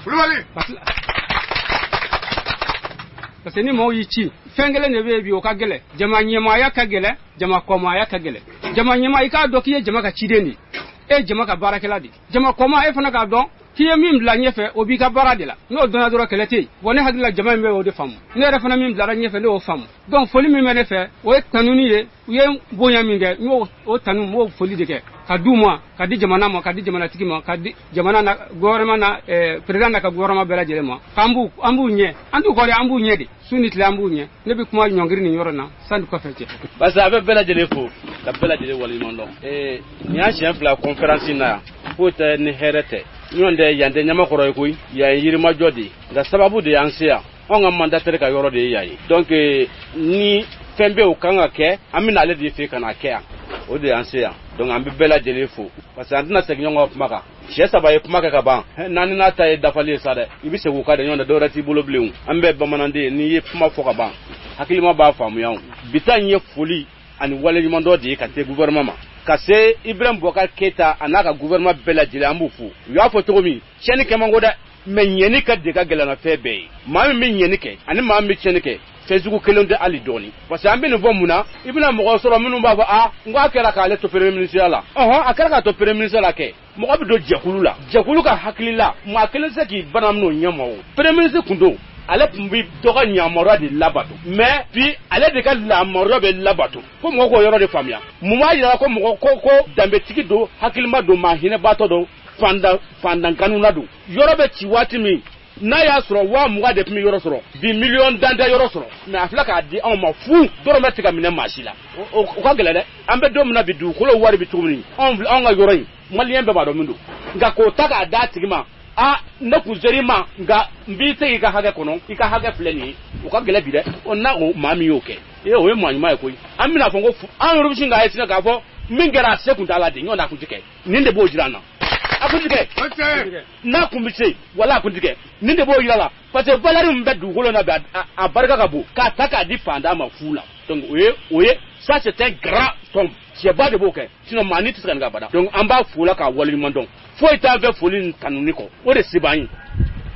parce que ni mɔgɔw y'i ci fɛn kelen de bɛ yen bi o ka gɛlɛn jama ɲɛmaaya ka gɛlɛn jama kɔmaaya ka gɛlɛn jama ɲɛmaa i k'a dɔn k'i ye jama ka ciden de ye e ye jama ka baarakɛla de ye jama kɔma e fana k'a dɔn k'i ye min bila ɲɛfɛ o b'i ka baara de la n'o dɔnna dɔrɔn kɛlɛ tɛ yen bon ne hakili la jama in bɛ o de faamu ne yɛrɛ fana min bilara ɲɛfɛ ne y'o faamu donc foli min bɛ ne fɛ o ye tanuni ye u ye bonya min kɛ n y'o o tanu n b'o foli de kɛ ka d'u ma ka di jamana ma ka di jamanatigi ma ka di jamana na gouvernement na président na ka gouvernement bɛɛ lajɛlen ma k'an b'u ɲɛ an t'u kɔ dɛ an b'u ɲɛ de su ni tile an b'u ɲɛ ne bɛ kuma ɲɔngiri nin yɔrɔ na sani kɔfɛ cɛ. parce que a bɛ bɛɛ lajɛlen fo ka bɛɛ lajɛlen waleɲuman dɔn nin y'a siɲɛ 2 conférence in na yan foyi tɛ ni hɛrɛ tɛ ɲɔgɔn tɛ yan tɛ ɲamakɔrɔ ye koyi yan ye yirimajɔ de ye nka sababu de y'an se yan anw ka mandatɛri ka yɔrɔ de ye yan ye donc ni fɛn bɛ o kan ka kɛ an bɛna ale de fɛ ka na kɛ yan o de y'an se yan donc an bɛ bɛɛ lajɛlen fo parce que an tɛna segin ɲɔgɔn ka kuma kan siyɛ 3 ye kuma kɛ ka ban naani n'a ta ye dafali ye sa dɛ i bɛ segin o kan de ɲɔgɔn tɛ dɔwɛrɛ t'i bolo bilen an bɛɛ bamananden ye n'i ye kuma fɔ ka ban hakilima b'a faamuya bi ta in ye foli ani waleɲuman dɔ de ye ka se gouvernement ma ka se Ibrahim Boubacar Keita a n'a ka gouvernement bɛɛ lajɛlen an b'u fo u y'a fɔ cogo min tiɲɛni kɛ man go dɛ mais ɲɛni ka de ka gɛlɛn na fɛn bɛɛ ye maa min bɛ ɲɛni kɛ ani maa min bɛ tiɲɛni kɛ fɛn sugu kelen tɛ hali dɔɔni parce que an bɛ nin fɔ mun na i bɛna mɔgɔ sɔrɔ minnu b'a fɔ n ko a kɛra k'ale to premier ministre la a kɛra k'a to premier ministre la kɛ mɔgɔ bɛ don jɛkulu la jɛkulu ka hakili la maa kelen tɛ se k'i bana minɛ o ɲɛ ma o premier ministre kun don ale tun bɛ dɔ ka yamaruya de labato mais bi ale de ka yamaruya bɛ labato fo mɔgɔ k'o yɔrɔ de faamuya mun b'a jira ko mɔgɔ ko danbetigi don hakilima don maa hinɛbatɔ don fandankanuna don yɔrɔ bɛ ci waati min n'a y'a sɔrɔ 20,000 de tun bɛ yɔrɔ sɔrɔ bi miliyɔn dan tɛ yɔrɔ sɔrɔ mais a filɛ k'a di anw ma fu dɔrɔn bɛ tigɛ minɛ maa si la o ka gɛlɛn dɛ an bɛ don min na bi dugukolo wari bɛ cogo min anw ka yɔrɔ in maliyɛn bɛɛ b'a dɔn min don nka k'o ta k'a d'a tigi ma ne kun ser'i ma nka n b'i se i ka hakɛ kɔnɔ i ka hakɛ filɛ nin ye o ka gɛlɛn bi dɛ n'a o maa min y'o kɛ o ye maa ɲuman ye koyi an bɛna fɔ ko an yɛrɛ bɛ sin k'a ye sinɛ k'a fɔ min kɛra a se kun t'a la de ɲɔgɔn na a kun tɛ kɛ nin de b'o jira an na a kun tɛ kɛ n'a kun bɛ se wala a kun tɛ kɛ nin de b'o jira la parce que valeur min bɛ dugukolo na bi a barika ka bon k'a ta k'a di fantan ma fu la donc o ye ça c'est un grand somme cɛba de b'o kɛ sinon maa ni tɛ se ka nin ka bada donc an b'a fo la k'a waleɲuman dɔn foyi t'an fɛ foli nin tanuni kɔ o de se b'an ye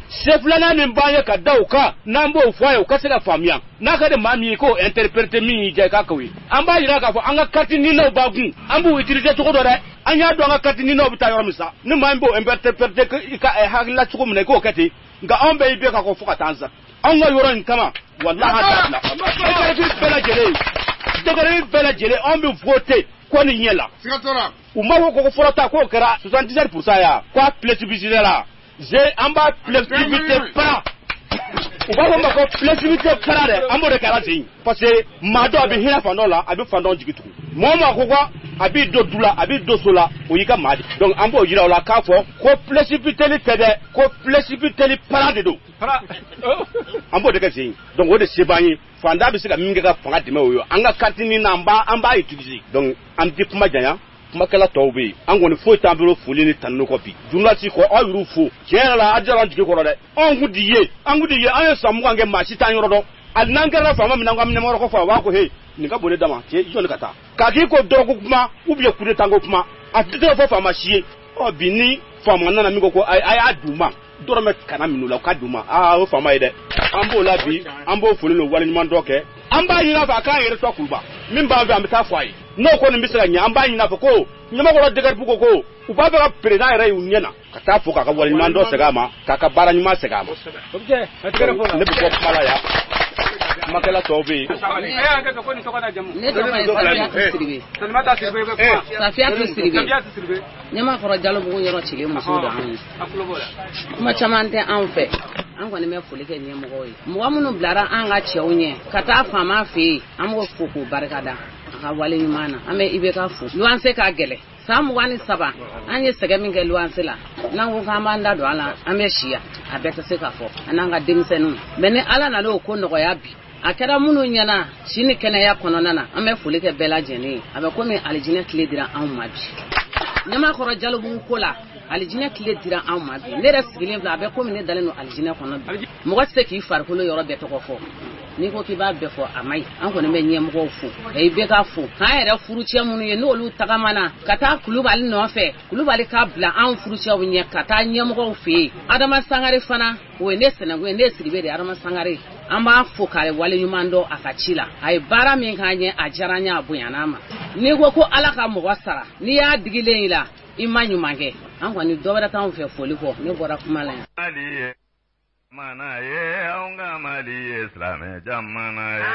se filanan min b'an ye ka da o kan n'an b'o fɔ a ye o ka se ka faamuya n'a ka di maa min ye k'o interpréter min y'i diya i k'a k'o ye an b'a jira k'a fɔ an ka carte ninaw b'a kun an b'u utiliser cogo dɔ dɛ an y'a dɔn an ka carte ninaw bɛ taa yɔrɔ min sa ni maa min b'o interpréter i ka hakilila cogo min na i k'o kɛ ten nka anw bɛɛ y'i bɛɛ ka kɔ fo ka taa an sa anw ka yɔrɔ in kama walahi an t'a bila dɛgɛrɛfi bɛɛ lajɛlen anw bɛ voter ko nin ɲɛ la u ma ko ko fɔlɔ ta k'o kɛra 77% ya k'a flexibilité la an b'a flexibilité para u b'a fɔ ma ko flexibilité para dɛ an b'o de kɛra ten parce que maa dɔ a bɛ hinɛ fan dɔ la a bɛ fan dɔ jigi tugun mɔgɔ ma ko a b'i don du la a b'i don so la o y'i ka maa de donc an b'o yira o la k'a fɔ ko précipiteli tɛ dɛ ko précipiteli para de don an b'o de kɛ sen donc o de se b'an ye fanda bɛ se ka min kɛ ka fanga dɛmɛ o ye an ka kantini na an b'a utiliser donc an tɛ kuma janya kumakɛla tɔw bɛ yen an kɔni foyi t'an bolo foli ni tanni kɔ bi journaliste kɔ aw y'u fo tiɲɛ yɛrɛ la a diyara an jigi kɔrɔ dɛ anw kun tɛ ye an ye san 20 kɛ maa si t'an yɔrɔ dɔn hali n'an kɛra faama min na an ka ɲɛmɔgɔ ko fɔ a b'a ko he nin ka bon ne dama cɛ jɔnni ka taa k'a k'i ko dɔrɔgu kuma ou bien coup d'état ko kuma a tɛ se ka fɔ faama si ye bi ni faama nana min ko a y'a d'u ma dɔrɔmɛ kana minɛ u la u ka d'u ma o faama ye dɛ an b'o la bi an b'o foli n'o waleɲuman dɔ kɛ an b'a ɲini a fɛ a k'an yɛrɛ tɔ kuluba min b'an fɛ an bɛ taa fɔ a ye n'o kɔni bɛ se ka ɲɛ an b'a ɲini a fɛ ko ɲɛmɔgɔ dɛgɛribu ko u b'a fɛ ka président yɛrɛ y'u ɲɛ na ka taa fɔ k'a ka waleɲuman dɔ segin a ma k'a ka baara ɲuman segin a ma ne bɛ bɔ kuma la yan kumakɛla tɔw bɛ yen. ne tɔgɔ ye Safiyatu Siribe Ɲamakɔrɔ Jalobugu yɔrɔ cilen muso dɔ an ye kuma caman tɛ anw fɛ an kɔni bɛ foli kɛ ɲɛmɔgɔw ye mɔgɔ minnu bilara an ka cɛw ɲɛ ka taa faama fɛ yen an b'o fo k'o barikada a ka wale ɲuman na an bɛ IBK fo luwanse ka gɛlɛ san 23 an ye sɛgɛ min kɛ luwanse la n'an ko k'an b'an da don a la an bɛ siya a bɛɛ tɛ se ka fɔ an n'an ka denmisɛnninw mais ni Ala nana o ko nɔgɔya bi a kɛra minnu ɲɛna si ni kɛnɛya kɔnɔna na an bɛ foli kɛ bɛɛ lajɛlen ye a bɛ komi alijinɛ tile dira anw ma bi Ɲamakɔrɔ Jalobugu ko la alijinɛ tile dira anw ma bi ne yɛrɛ sigilen filɛ a bɛ komi ne dalen don alijinɛ kɔnɔ bi mɔgɔ tɛ se k'i farikolo yɔrɔ bɛɛ tɔgɔ fɔ n'i ko k'i b'a bɛɛ fɔ a man ɲi an kɔni bɛ ɲɛmɔgɔw fo i bɛ ka fo k'an yɛrɛ furucɛ minnu ye n'olu tagamana ka taa Kulubali nɔfɛ Kulubali k'a bila anw furucɛw ɲɛ ka taa ɲɛmɔgɔw fɛ yen Adama Sangare fana o ye ne Sɛnɛgo ye ne Sidibe de Adama Sangare an b'a fo k'a wale ɲuman dɔn a ka ci la a ye baara min k'an ɲɛ a diyara n ye a bonyana ma n'i ko Ala ka mɔgɔ sara n'i y'a digilen i la i ma ɲuman kɛ an kɔni dɔ wɛrɛ t'anw fɛ foli kɔ ne bɔra kuma la yan. Mana ye aunga mali Islam jamana ye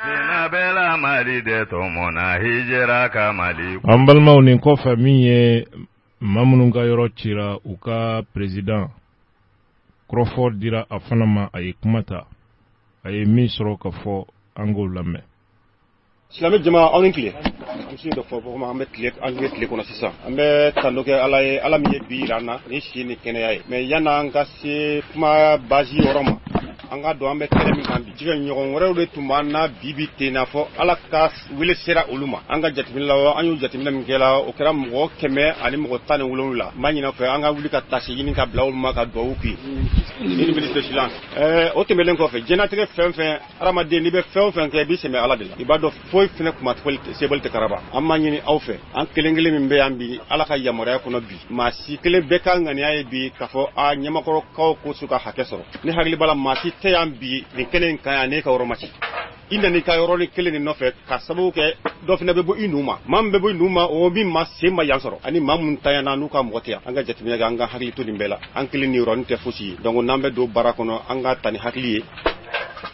sina bela mali de tomona hijira ka mali an balimaw nin kɔfɛ min ye maa minnu ka yɔrɔ cira u ka président Crawford dira a fana ma a ye kuma ta a ye min sɔrɔ ka fɔ an k'o lamɛn. Silamɛ jama aw ni tile an bɛ dɔ fɔ ko an bɛ tile kɔnɔ sisan an bɛ tando kɛ Ala ye Ala min ye bi yira an na ni si ni kɛnɛya ye mais yan'an ka se kuma base yɔrɔ ma an ka dɔn an bɛ kɛnɛ min kan bi jigɛ ɲɔgɔn wɛrɛw de tun b'an na bi ten n'a fɔ Ala ka wele sera olu ma an ka jateminɛ la an y'o jateminɛ min kɛ la o kɛra mɔgɔ 100 ani mɔgɔ 17 n b'a ɲin'a fɛ an ka wuli ka tasi ɲini ka bila olu ma ka duwawu k'i ni ministre silence o tɛmɛlen kɔfɛ jɛnatigɛ fɛn fɛn adamaden n'i bɛ fɛn o fɛn kɛ i b'i sɛmɛ Ala de la i b'a dɔn foyi fɛnɛ kuma sebali tɛ karaba an b'a ɲini aw fɛ an kelen kelen min bɛ yan bi Ala ka yamaruya kɔnɔ bi maa si kelen bɛɛ ka ŋaniya ye bi k'a fɔ ɲɛmakɔrɔkaw ko su ka hakɛ sɔrɔ ne hakili b'a la maa si tɛ yan bi nin kelen in kan yan ne ka yɔrɔ ma ci i nana i ka yɔrɔ ni kelen nin nɔfɛ ka sababu kɛ dɔ fana bɛ bɔ i nu ma maa min bɛ bɔ i nu ma o min ma sen ma yan sɔrɔ ani maa min ta yan na n'u ka mɔgɔ tɛ yan an ka jateminɛ kɛ an ka hakili to nin bɛɛ la an kelen ni yɔrɔnin tɛ fosi ye donc n'an bɛ don baara kɔnɔ an ka ta ni hakili ye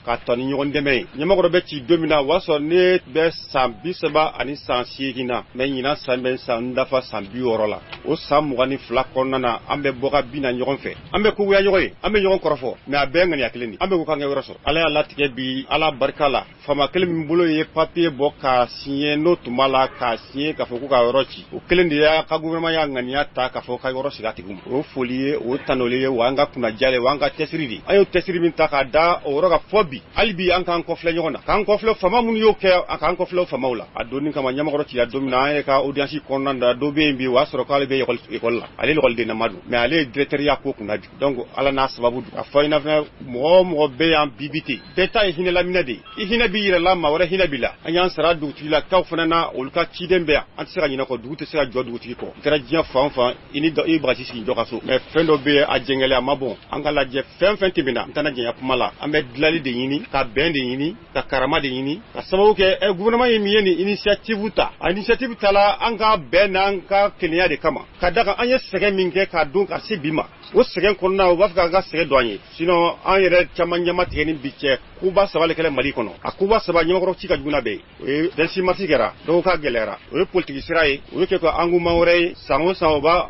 ka ta ni ɲɔgɔn dɛmɛ ye ɲɛmɔgɔ bɛ ci don min na o b'a sɔrɔ ne bɛ san 30 ani san 8 na mais ɲinan san bɛ san dafa san 60 la o san 22 kɔnɔna na an bɛ bɔ ka bina ɲɔgɔn fɛ an bɛ kogoya ɲɔgɔn ye an bɛ ɲɔgɔn kɔrɔfɔ mais a bɛɛ ŋaniya kelen de an bɛ ko k'an kɛ yɔrɔ sɔrɔ Ala y'a latigɛ bi Ala barika la faama kelen min bolo ye papier bɔ k'a signé n'o tun b'a la k'a signé k'a fɔ ko ka yɔrɔ ci o kelen de y'a ka gouvernement y'a ŋaniya ta k'a fɔ ka yɔrɔ sigi a tigi ma o foli ye o tanoli ye wa an ka kunnaja ye wa an ka cɛsiri de an y'o cɛsiri min ta k'a da o yɔrɔ ka fɔ bi hali bi an k'an kɔfilɛ ɲɔgɔn na k'an kɔfilɛ faama minnu y'o kɛ a k'an kɔfilɛ faamaw la a donni kama ɲɛmɔgɔ cira don min na an yɛrɛ ka audience kɔnɔna na dɔ bɛ yen bi o y'a sɔrɔ k'ale bɛ école la ale école nama don mais ale ye directeur ya ko kunna bi donc Ala n'a sababu don a fɔ i n'a fɔ mɔgɔ mɔgɔ bɛ yan bibi ten bɛɛ ta ye hinɛ laminɛ de ye i hinɛ b'i yɛrɛ la maa wɛrɛ hinɛ b'i la an y'an sara dugutigi la kaw fana na olu ka ciden bɛ yan an tɛ se ka ɲinɛ kɔ dugu tɛ se ka jɔ dugutigi kɔ i kɛra diɲɛ fan o fan i bagasi sigi jɔ ka so mais fɛn dɔ bɛ yen a jɛngɛlɛ a ma bɔn an ka lajɛ fɛn fɛn tɛmɛna n tɛna jɛnya kuma la an bɛ dilanli de ɲini ka bɛn de ɲini ka karama de ɲini ka sababu kɛ gouvernement ye min ye nin initiative ta a initiative ta la an ka bɛn n'an ka kelenya de kama ka da kan an ye sɛgɛn min kɛ k'a don ka se bi ma o sɛgɛn kɔnɔna o b'a fɛ k'an ka sɛgɛn dɔn an ye sinon an yɛrɛ caman ɲɛma tigɛ ni bi cɛ kuba saba le kɛlɛ Mali kɔnɔ a kuba saba ɲɛmakɔrɔ ci ka jugu na bɛɛ o ye 26 mars kɛra donc ka gɛlɛyara o ye politique sira ye o ye kɛ ka engouement wɛrɛ ye san o san o b'a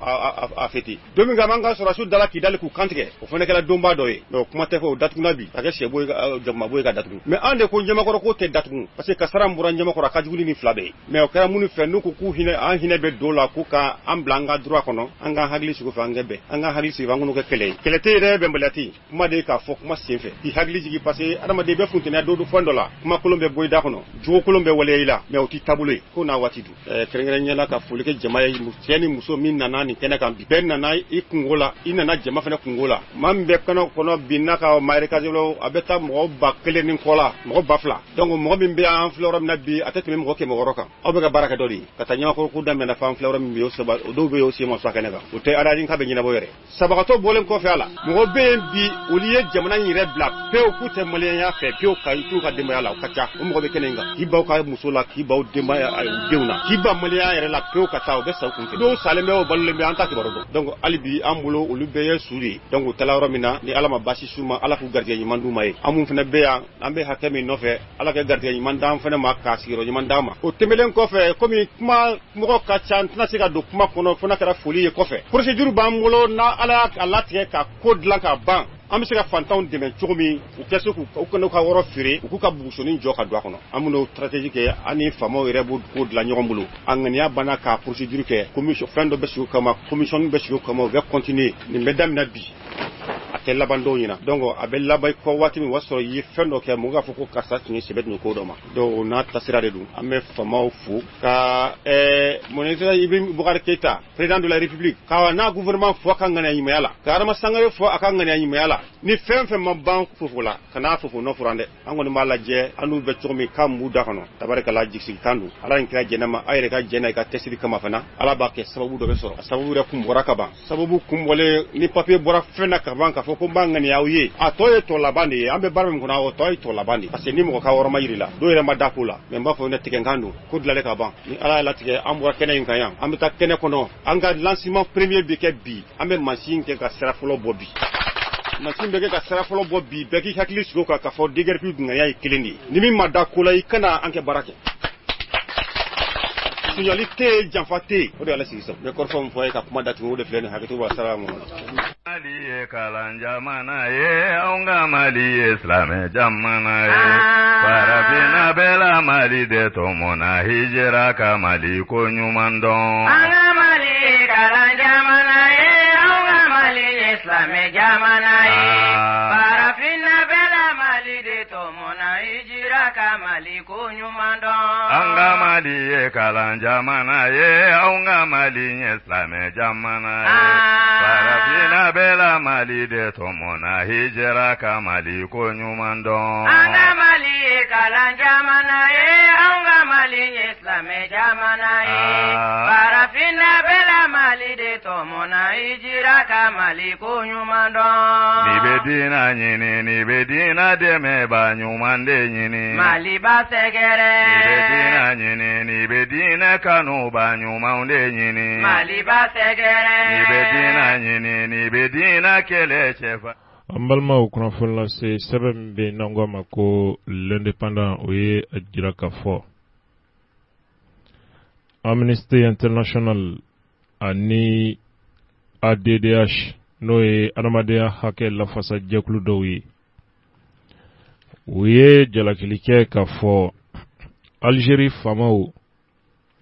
a fêter don min kama an ka sɔrɔdasiw dala k'i dali k'u kantigɛ o fana kɛra donba dɔ ye donc kuma tɛ fɔ o datuguna bi ka kɛ sɛbo ye jakuma boy ka datugu mais ande ko nyamakoro ko te datugu parce que kasara mbura nyamakoro ka juguli ni flabe mais o kera munu fe nuko ku hine an hine be dola ku ka amblanga droit kono anga hagli sugo fa ngebe anga hagli si wangu no ke kele te re be mbelati kuma de ka fo kuma senfe di hagli jigi parce que adama de be funtena do do fondola kuma kolombe boy da kono jugo kolombe wale ila mais o ti tabule ko na watidu kerengere nyala ka fulike jama ya museni muso min nana ni kena kan bi ben nana i kungola ina na jama fana kungola mambe kono binna ka maire kazelo abeta mo ba kele nin kola mo bafla donc mo bimbe en flora nabi atete mo ke mo roka obega baraka doli katanya ko ku dambe na fam flora mi yo soba do be yo simo sakane ga o te adajin ka be nyina boyere sabakato bolem ko fe ala mo be bi oliye jamana ni rebla pe o ku te molen ya fe pe o ka itu ka demba ala kacha mo be kenenga hibaw ka musola hibaw demba ya deuna hiba molen ya yere la pe o ka taw be sa ku do saleme o balle be anta ke barodo donc alibi ambulo olube ye suri donc talawro mina ni alama basi suma ala fu gardien ni mandu may amun fene be ya ambe hakemi no fe ala ke gardien ni mandam fene ma kasiro ni mandama o temelen ko fe komi kuma mo ka chan na siga do kuma kono fona kara foli ko fe procedure ba ambulo na ala tie ka code la ka ban am se ka fantaw deme chomi o keso ku ko no ka woro fire ku ka busoni jo ka do kono amuno stratégique ani famo rebu code la nyombulo angani ya bana ka procedure ke commission fendo be su kama commission be su kama ve continuer ni mesdames na bi atella bando nyina donc abella bay ko wati mi waso yi fendo ke mo ga fuko kasa tini sebet no ko do ma do na tasirade dum ame fama fu ka moneta ibi Boubacar Keita président de la république ka na gouvernement fo ka ngana yi mayala karama sangare fo aka ngana yi mayala ni fem mabban fufula kana fufu no furande angoni mala je anu be chomi kambu da kono tabaraka la jiksi tandu ala nkira jenama ayre ka jena ka tesiri kama fana ala ba ke sababu do be soro sababu re kum boraka ba sababu kum wole ni papier bora fena ka banka fo ko bangani yawiye atoye to labandi ambe barbe ngona o toy to labandi parce que ni mo ka woro mayirila do re ma dakula me mba fo ne tike ngandu ko dlale ka ban ni ala la tike ambo kene ngaya ambe ta kene kono anga lancement premier bi ke bi ambe machine ke ka sera folo bobi machine be ke ka sera folo bobi be ki hakli suko ka fo diger pi ngaya ikilindi ni mi ma dakula ikana anke barake signalité janfate o de ala sisa me korfom foye ka kuma datu ngode flene hakatu wa salamu mali kalan jamana ye aunga mali islam jamana ye parafina bela mali de tomona hijra ka mali ko nyumando anga mali kalan jamana ye aunga mali islam jamana ye parafina bela mali de tomona hijra ka mali ko nyumando anga mali kalan jamana ye aunga mali islam jamana ye parafina bela mali de tomona hijra ka mali ko nyumando anga mali kalan jamana ye aunga mali islam jamana ye parafina bela mali de tomona hijra ka mali ko nyumando ni bedina nyini ni bedina de me ba nyumande nyini mali ba segere ni bedina nyini ni bedina kanu ba nyumande nyini mali ba segere ni bedina nyini ni bedina kele chefa ambalma ukunafula se sebembe nangwa ko l'indépendant oye ajira kafo Amnesty International ani ADDH noye adamadenya hake lafasa jekulu dowi uye jalakilike kafo Algérie famau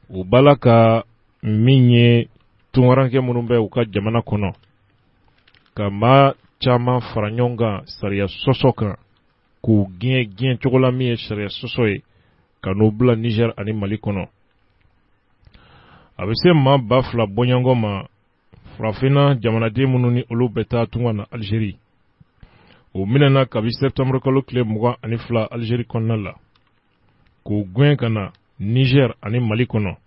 ubalaka minye tunwaranke munumbe uka jamana kono kama chama faranyonga saria sosoka ku gien chokola miye saria sosoye kanubla Niger ani Mali kono abese ma bafla bonyango ma frafina jamana de mununi olu beta tungwa na Algérie o minana kabi septembre kalo kle muga ani fla Algérie konnala ku gwen kana Niger ani Mali kono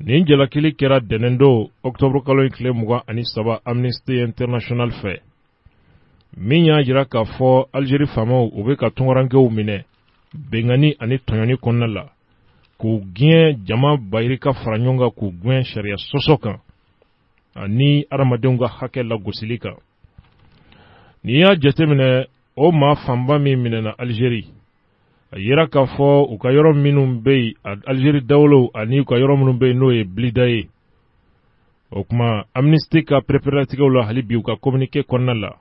Ninjala kili kera denendo octobre kalo kle muga ani saba Amnesty International fe minya jira ka fo Algérie famo ube ka tungaranke u mine bengani ani tonyoni konnala ku gien jama bayirika faranyonga ku gwen sharia sosoka ani aramadenga hake la gosilika ni ya jetemine o ma famba mi minena Algérie yira ka fo u ka yoro minum bey Algérie dawlo ani u ka yoro minum bey no e blidaye o kuma Amnesty ka preparatika wala halibi u ka communiquer konnala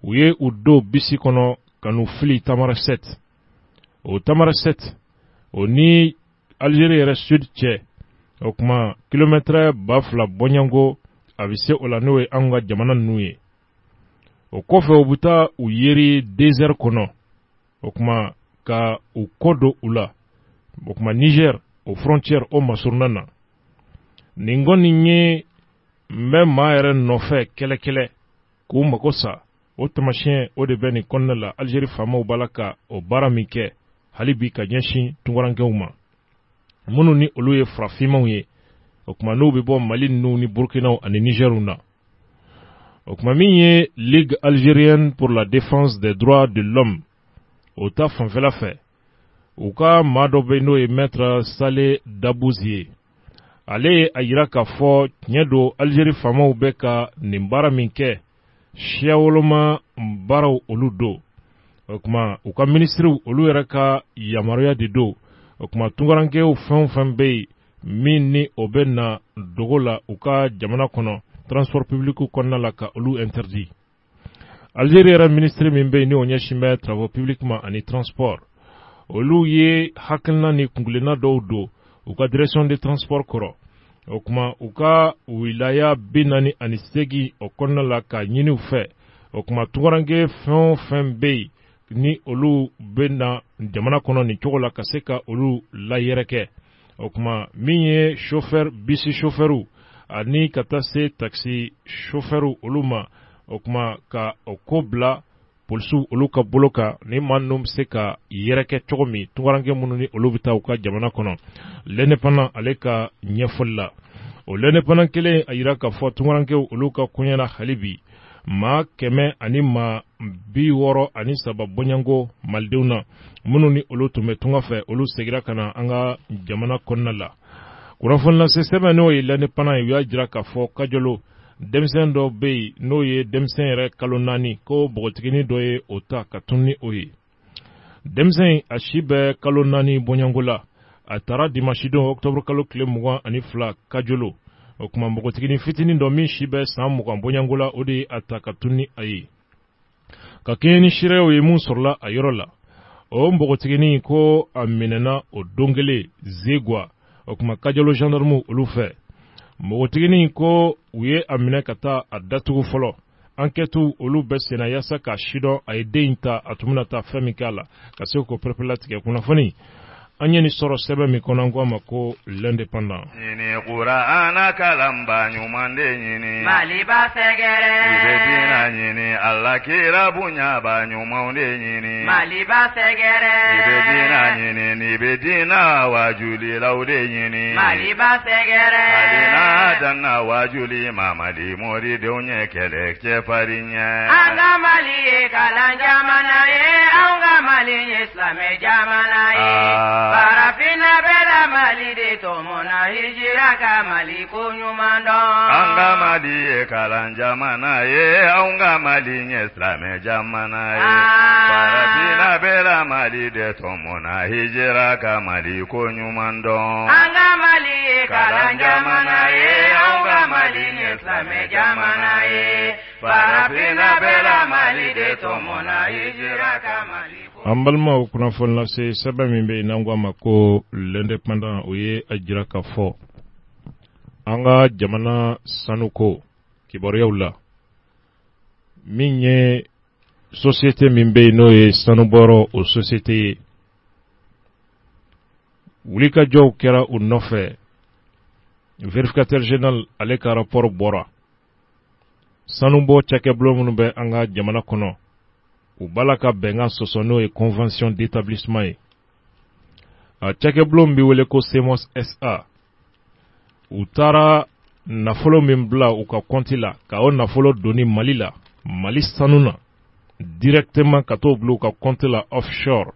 uye u do bisi kono kanu fili Tamaracet o Tamaracet o ni Algérie yɛrɛ sud cɛ o kuma kilomètre 2000 bɔɲango a bɛ se o la n'o ye an ka jamana ninnu ye o kɔfɛ u bɛ taa u yeri désert kɔnɔ o kuma ka u kɔ don u la o kuma Niger o frontière o masuruna na nin kɔni ye n bɛ maa yɛrɛ nɔfɛ kɛlɛ k'u mago sa o tamasiyɛn o de bɛ nin kɔnɔna la Algérie faamaw b'a la ka o baara min kɛ hali bi ka ɲɛsin tunkarankew ma minnu ni olu ye farafinmaw ye o kuma n'u bɛ bɔ Mali ninnu ni Burkinaw ani Nigerw na o kuma min ye Ligue algérienne pour la défense des droits de l'homme o ta fanfɛla fɛ u ka maa dɔ bɛ n'o ye maître Saleh Dabouzi ye ale ye a yira k'a fɔ tiɲɛ don Algérie faamaw bɛ ka nin baara min kɛ siya woloma baaraw olu don o kuma u ka ministriw olu yɛrɛ ka yamaruya de don o kuma tunkarankew fɛn o fɛn bɛ yen min ni o bɛ na dogo la u ka jamana kɔnɔ transport public kɔnɔna la ka olu interdit Algérie yɛrɛ ministre min bɛ yen ni o ɲɛsin bɛ travaux publics ma ani transport olu ye hakilina ni kungilenna dɔw don u ka direction de transport kɔrɔ o kuma u ka wilaya 48 o kɔnɔna la ka ɲini u fɛ o kuma tunkaranke fɛn o fɛn bɛ yen ni olu bɛ na jamana kɔnɔ nin cogo la ka se ka olu layɛrɛkɛ o kuma min ye chauffeur bisi chauffeuru ani ka taa se taxi chauffeuru olu ma o kuma ka o ko bila polisiw olu ka bolo kan ni maa ninnu bɛ se ka yɛrɛkɛ cogo min tunkaranke minnu ni olu bɛ taa u ka jamana kɔnɔ l'indépendant ale ka ɲɛfɔli la o l'indépendant kelen a yira k'a fɔ tunkarankew olu ka koɲɛna hali bi maa 163 bɔɲango malidenw na minnu ni olu tun bɛ tunga fɛ olu segira ka na an ka jamana kɔnɔna la kunnafoni lase sɛbɛn n'o ye l'indépendant ye u y'a jira k'a fɔ kajolo denmisɛn dɔ bɛ yen n'o ye denmisɛn yɛrɛ kalo 4 ko bogotigini dɔ ye o ta ka tun ni o ye denmisɛn a si bɛ kalo 4 bɔɲango la a taara dimanche don octobre kalo tile 22 kajolo o kuma bogotigini fitinin dɔ min si bɛ san 20 bɔɲango la o de ye a ta ka tun ni a ye ka kɛɲɛ ni seerew ye mun sɔrɔla a yɔrɔ la o bogotigini ko a minɛna o don kelen Zegwa o kuma kajolo gendarme olu fɛ bogotigini ko u ye a minɛ ka taa a datugu fɔlɔ enquête olu bɛ senna yaasa ka sidɔn a ye den in ta a tun bɛna taa fɛn min k'a la ka se k'o perepelatigɛ kunnafoni an ye nin sɔrɔ sɛbɛn min kɔnɔ an ko a ma ko l'indépendant ɲini Kur'ana kalanba ɲuman de ɲini Maliba sɛgɛrɛ i bɛ diinɛ ɲini Ala kira bonyaba ɲumanw de ɲini Maliba sɛgɛrɛ i bɛ diinɛ ɲini ni bɛ diinɛ wajulilaw de ɲini Maliba sɛgɛrɛ hali n'a danna wajuli ma Mali moridenw ɲɛ kɛlɛ cɛfarin ɲɛ an ka Mali ye kalan jamana ye an ka Mali ye silamɛ jamana ye Farafina bɛla Mali de tɔmɔna hijira ka Mali ko ɲuman dɔn an ka Mali ye kalan jamana ye an ka Mali ɲɛ silamɛ jamana ye Farafina bɛla Mali de tɔmɔna hijira ka Mali ko ɲuman dɔn an ka Mali ye kalan jamana ye an ka Mali ɲɛ silamɛ jamana ye Farafina bɛla Mali de tɔmɔna hijira ka Mali an balimaw kunnafoni lase sɛbɛn min bɛ yen n'an ko a ma ko l'indépendant o ye a jira k'a fɔ an ka jamana sanuko kibaruyaw la min ye société min bɛ yen n'o ye sanubɔyɔrɔ o société ye wulikajɔw kɛra u nɔfɛ vérificateur général ale ka rapport bɔra sanubɔ cakɛbolo minnu bɛ an ka jamana kɔnɔ u bala ka bɛnkan sɔsɔ n'o ye convention d'établissement ye a cakɛbolo min bɛ wele ko CMOS SA u taara nafolo min bila u ka compte la ka o nafolo doni Mali la Mali sanu na directement ka t'o bila u ka compte la offshore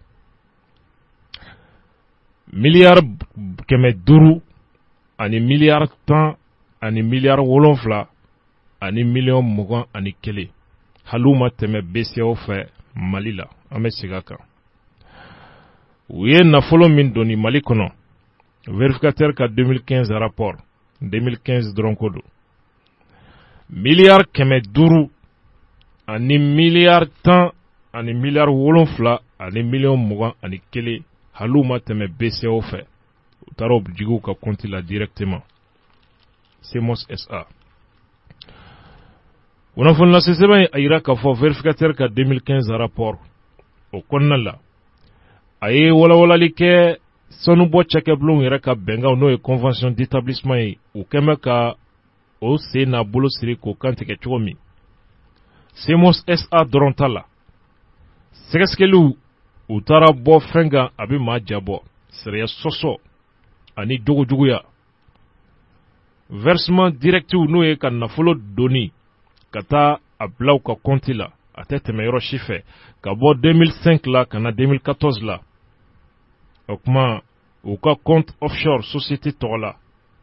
miliyari 500 ani miliyari 10 ani miliyari 7 ani miliyɔn 21 hali ma tɛmɛ BCEAO fɛ Mali la an bɛ segin a kan u ye nafolo min doni Mali kɔnɔ vérificateur ka 2015 rapport 2015 dɔrɔn ko don miliyari 500 ani miliyari 10 ani miliyari 7 ani miliyɔn 20 ani 1 hali u ma tɛmɛ BCEAO fɛ u taara o jigiw ka compte la directement CMOS SA. Kunnafoni lase sɛbɛn a yira k'a fɔ vérificateur ka 2015 rapport o kɔnɔna la a ye walawalali kɛ sanubɔ cakɛbulon yɛrɛ ka bɛnkanw n'o ye convention d'établissement ye u kɛmɛ ka o sen n'a bolo siri k'o kantigɛ cogo min CMOS SA dɔrɔn ta la sɛgɛsɛgɛliw u taara bɔ fɛn kan a bɛ maa jabɔ sariya sɔsɔ ani jogojuguya versement directiw n'o ye ka nafolo doni ka taa a bila u ka compte la a tɛ tɛmɛ yɔrɔ si fɛ ka bɔ 2005 la ka na 2014 la o kuma u ka compte offshore société tɔgɔ la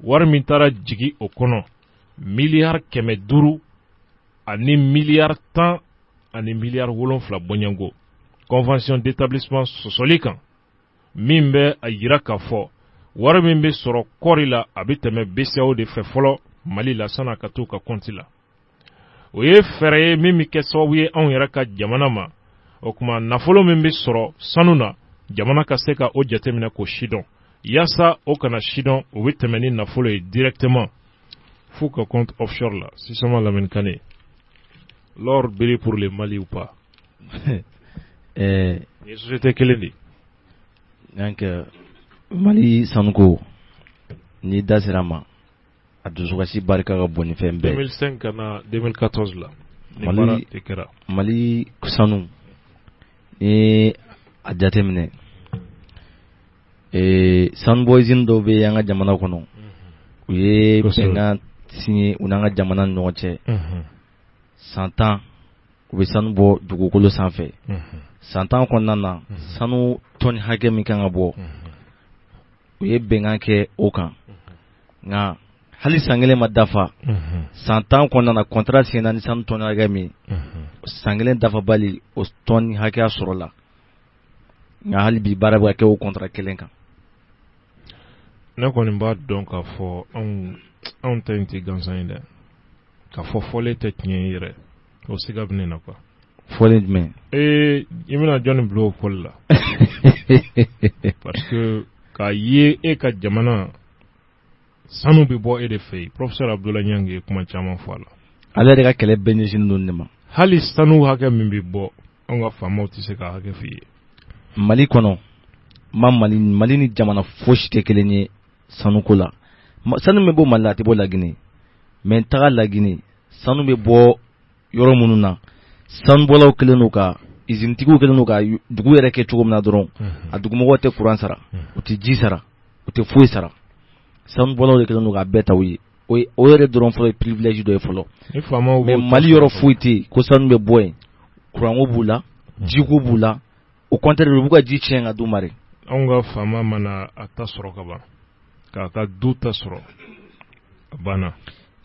wari min taara jigi o kɔnɔ miliyari 500 ani miliyari 10 ani miliyari 7 bɔɲango convention d'établissement sɔsɔli kan min bɛ a yira k'a fɔ wari min bɛ sɔrɔ kɔri la a bɛ tɛmɛ BCEAO de fɛ fɔlɔ Mali la san'a ka t'u ka compte la o ye fɛɛrɛ ye min bɛ kɛ sababu ye anw yɛrɛ ka jamana ma o kuma nafolo min bɛ sɔrɔ sanu na jamana ka se ka o jateminɛ k'o sidɔn yaasa o kana sidɔn o bɛ tɛmɛ ni nafolo ye directement f'u ka compte offshore la sisanma lamɛnni kane l'or brille pour le Mali ou pas ni société kelen de donc Mali sanuko ni da sera ma a dusukasi barika ka bon ni fɛn bɛɛ 2005 kana 2014 la Mali sanu ni a jateminɛ sanu boyzin dɔw bɛ an ka jamana kɔnɔ u ye bɛnkan signé u n'an ka jamana ni ɲɔgɔn cɛ san 10 u bɛ sanu bɔ dugukolo sanfɛ san 10 kɔnɔna na sanu tɔni hakɛ min kan ka bɔ u ye bɛnkan kɛ o kan nka hali san kelen ma dafa san 10 kɔnɔna na contrat signé ni sanu tɔni hakɛ min san kelen dafa bali o tɔni hakɛya sɔrɔ la nka hali bi baara bɛ kɛ o contrat kelen kan ne kɔni b'a dɔn k'a fɔ anw ta in tɛ gansan ye dɛ k'a fɔ fɔlen tɛ tiɲɛ ye yɛrɛ o siga bɛ ne na quoi fɔlen jumɛn i bɛna jɔnni bila o fɔli la parce que k'a ye e ka jamana sanu bɛ bɔ e de fɛ yen professeur Abdoulaye Niang ye kuma caman fɔ a la ale de ka kɛlɛ bɛɛ ɲɛsin don ne ma hali sanu hakɛ min bɛ bɔ anw ka faamaw tɛ se ka hakɛ f'i ye Mali kɔnɔ Mali ni jamana fosi tɛ kelen ye sanuko la sanu bɛ bɔ Mali la a tɛ bɔ Lagine mais taga Lagine sanu bɛ bɔ yɔrɔ minnu na sanubɔlaw kelen n'u ka izinitigiw kelen n'u ka dugu yɛrɛ kɛ cogo min na dɔrɔn a dugumɔgɔw tɛ courant sara u tɛ ji sara u tɛ foyi sara sanubɔlaw de kelen n'u ka bɛɛ ta u ye o yɛrɛ dɔrɔn fɔlɔ ye privilège dɔ ye fɔlɔ mais Mali yɔrɔ foyi tɛ yen ko sanu bɛ bɔ yen courant ko b'u la jiko b'u la au contraire u b'u ka ji tiɲɛ ka d'u ma de anw ka faama mana a ta sɔrɔ ka ban k'a ka du ta sɔrɔ a banna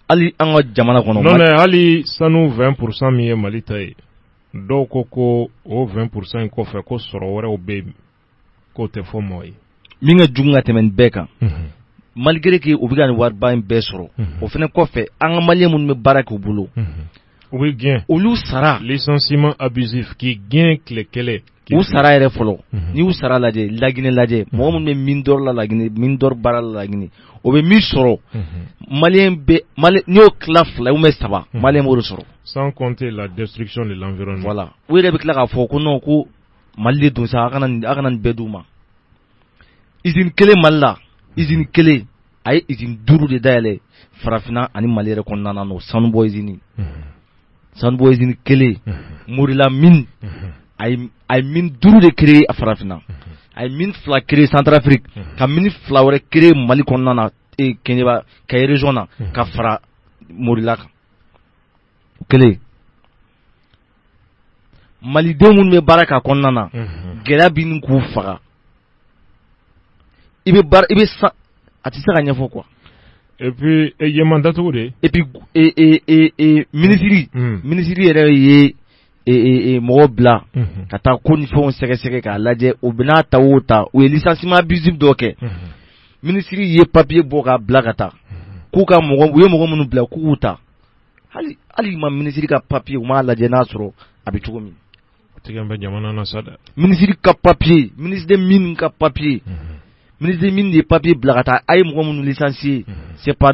hali an ka jamana kɔnɔ non hali sanu 20% min ye Mali ta ye dɔw ko o 20% in kɔfɛ ko sɔrɔ wɛrɛw bɛ yen k'o tɛ fɔ mɔgɔ ye min ka jugu ka tɛmɛ nin bɛɛ kan malgré que u bɛ ka nin wariba in bɛɛ sɔrɔ o fana kɔfɛ an ka maliyɛn minnu bɛ baara kɛ u bolo u bɛ gɛn olu sara licenciement abusif k'i gɛn tile kɛlɛ u sara yɛrɛ fɔlɔ ni u sara lajɛ Lagine lajɛ mɔgɔ minnu bɛ min dɔr la Lagine min dɔr baara la Lagine o bɛ min sɔrɔ maliyɛn bɛ n'i y'o tila 2 ou bien 3 maliyɛn b'o de sɔrɔ sans compter la destruction de l'environnement voilà u yɛrɛ bɛ tila k'a fɔ ko non ko Mali de don sa a kana nin bɛɛ d'u ma usine kelen Mali la usine kelen a ye usine 5 de dayɛlɛ farafinna ani Mali yɛrɛ kɔnɔna na n'o sanubɔ usine kelen Morila mine a ye mine 5 de créer a farafinna a ye mine 2 créer Centrafrique ka mine 2 wɛrɛ créer Mali kɔnɔna na Keɲeba Kayi région na ka fara Morila kan kelen Malidenw minnu bɛ baara k'a kɔnɔna na gɛlɛya bɛ nin k'u faga i bɛ san a tɛ se ka ɲɛfɔ quoi et puis yɛman datugu de et puis minisiri yɛrɛ ye mɔgɔ bila ka taa ko ni fɛnw sɛgɛsɛgɛ k'a lajɛ u bɛna ta o ta u ye licenciement abusif dɔ kɛ minisiri ye papier bɔ k'a bila ka taa k'u ka mɔgɔ u ye mɔgɔ minnu bila k'u ta hali ma minisiri ka papier u m'a lajɛ n'a sɔrɔ a bɛ cogo min Ministre ka papier, ministre des mines ka papier. Ministre des mines des papiers blagata ay mo mun licencier c'est par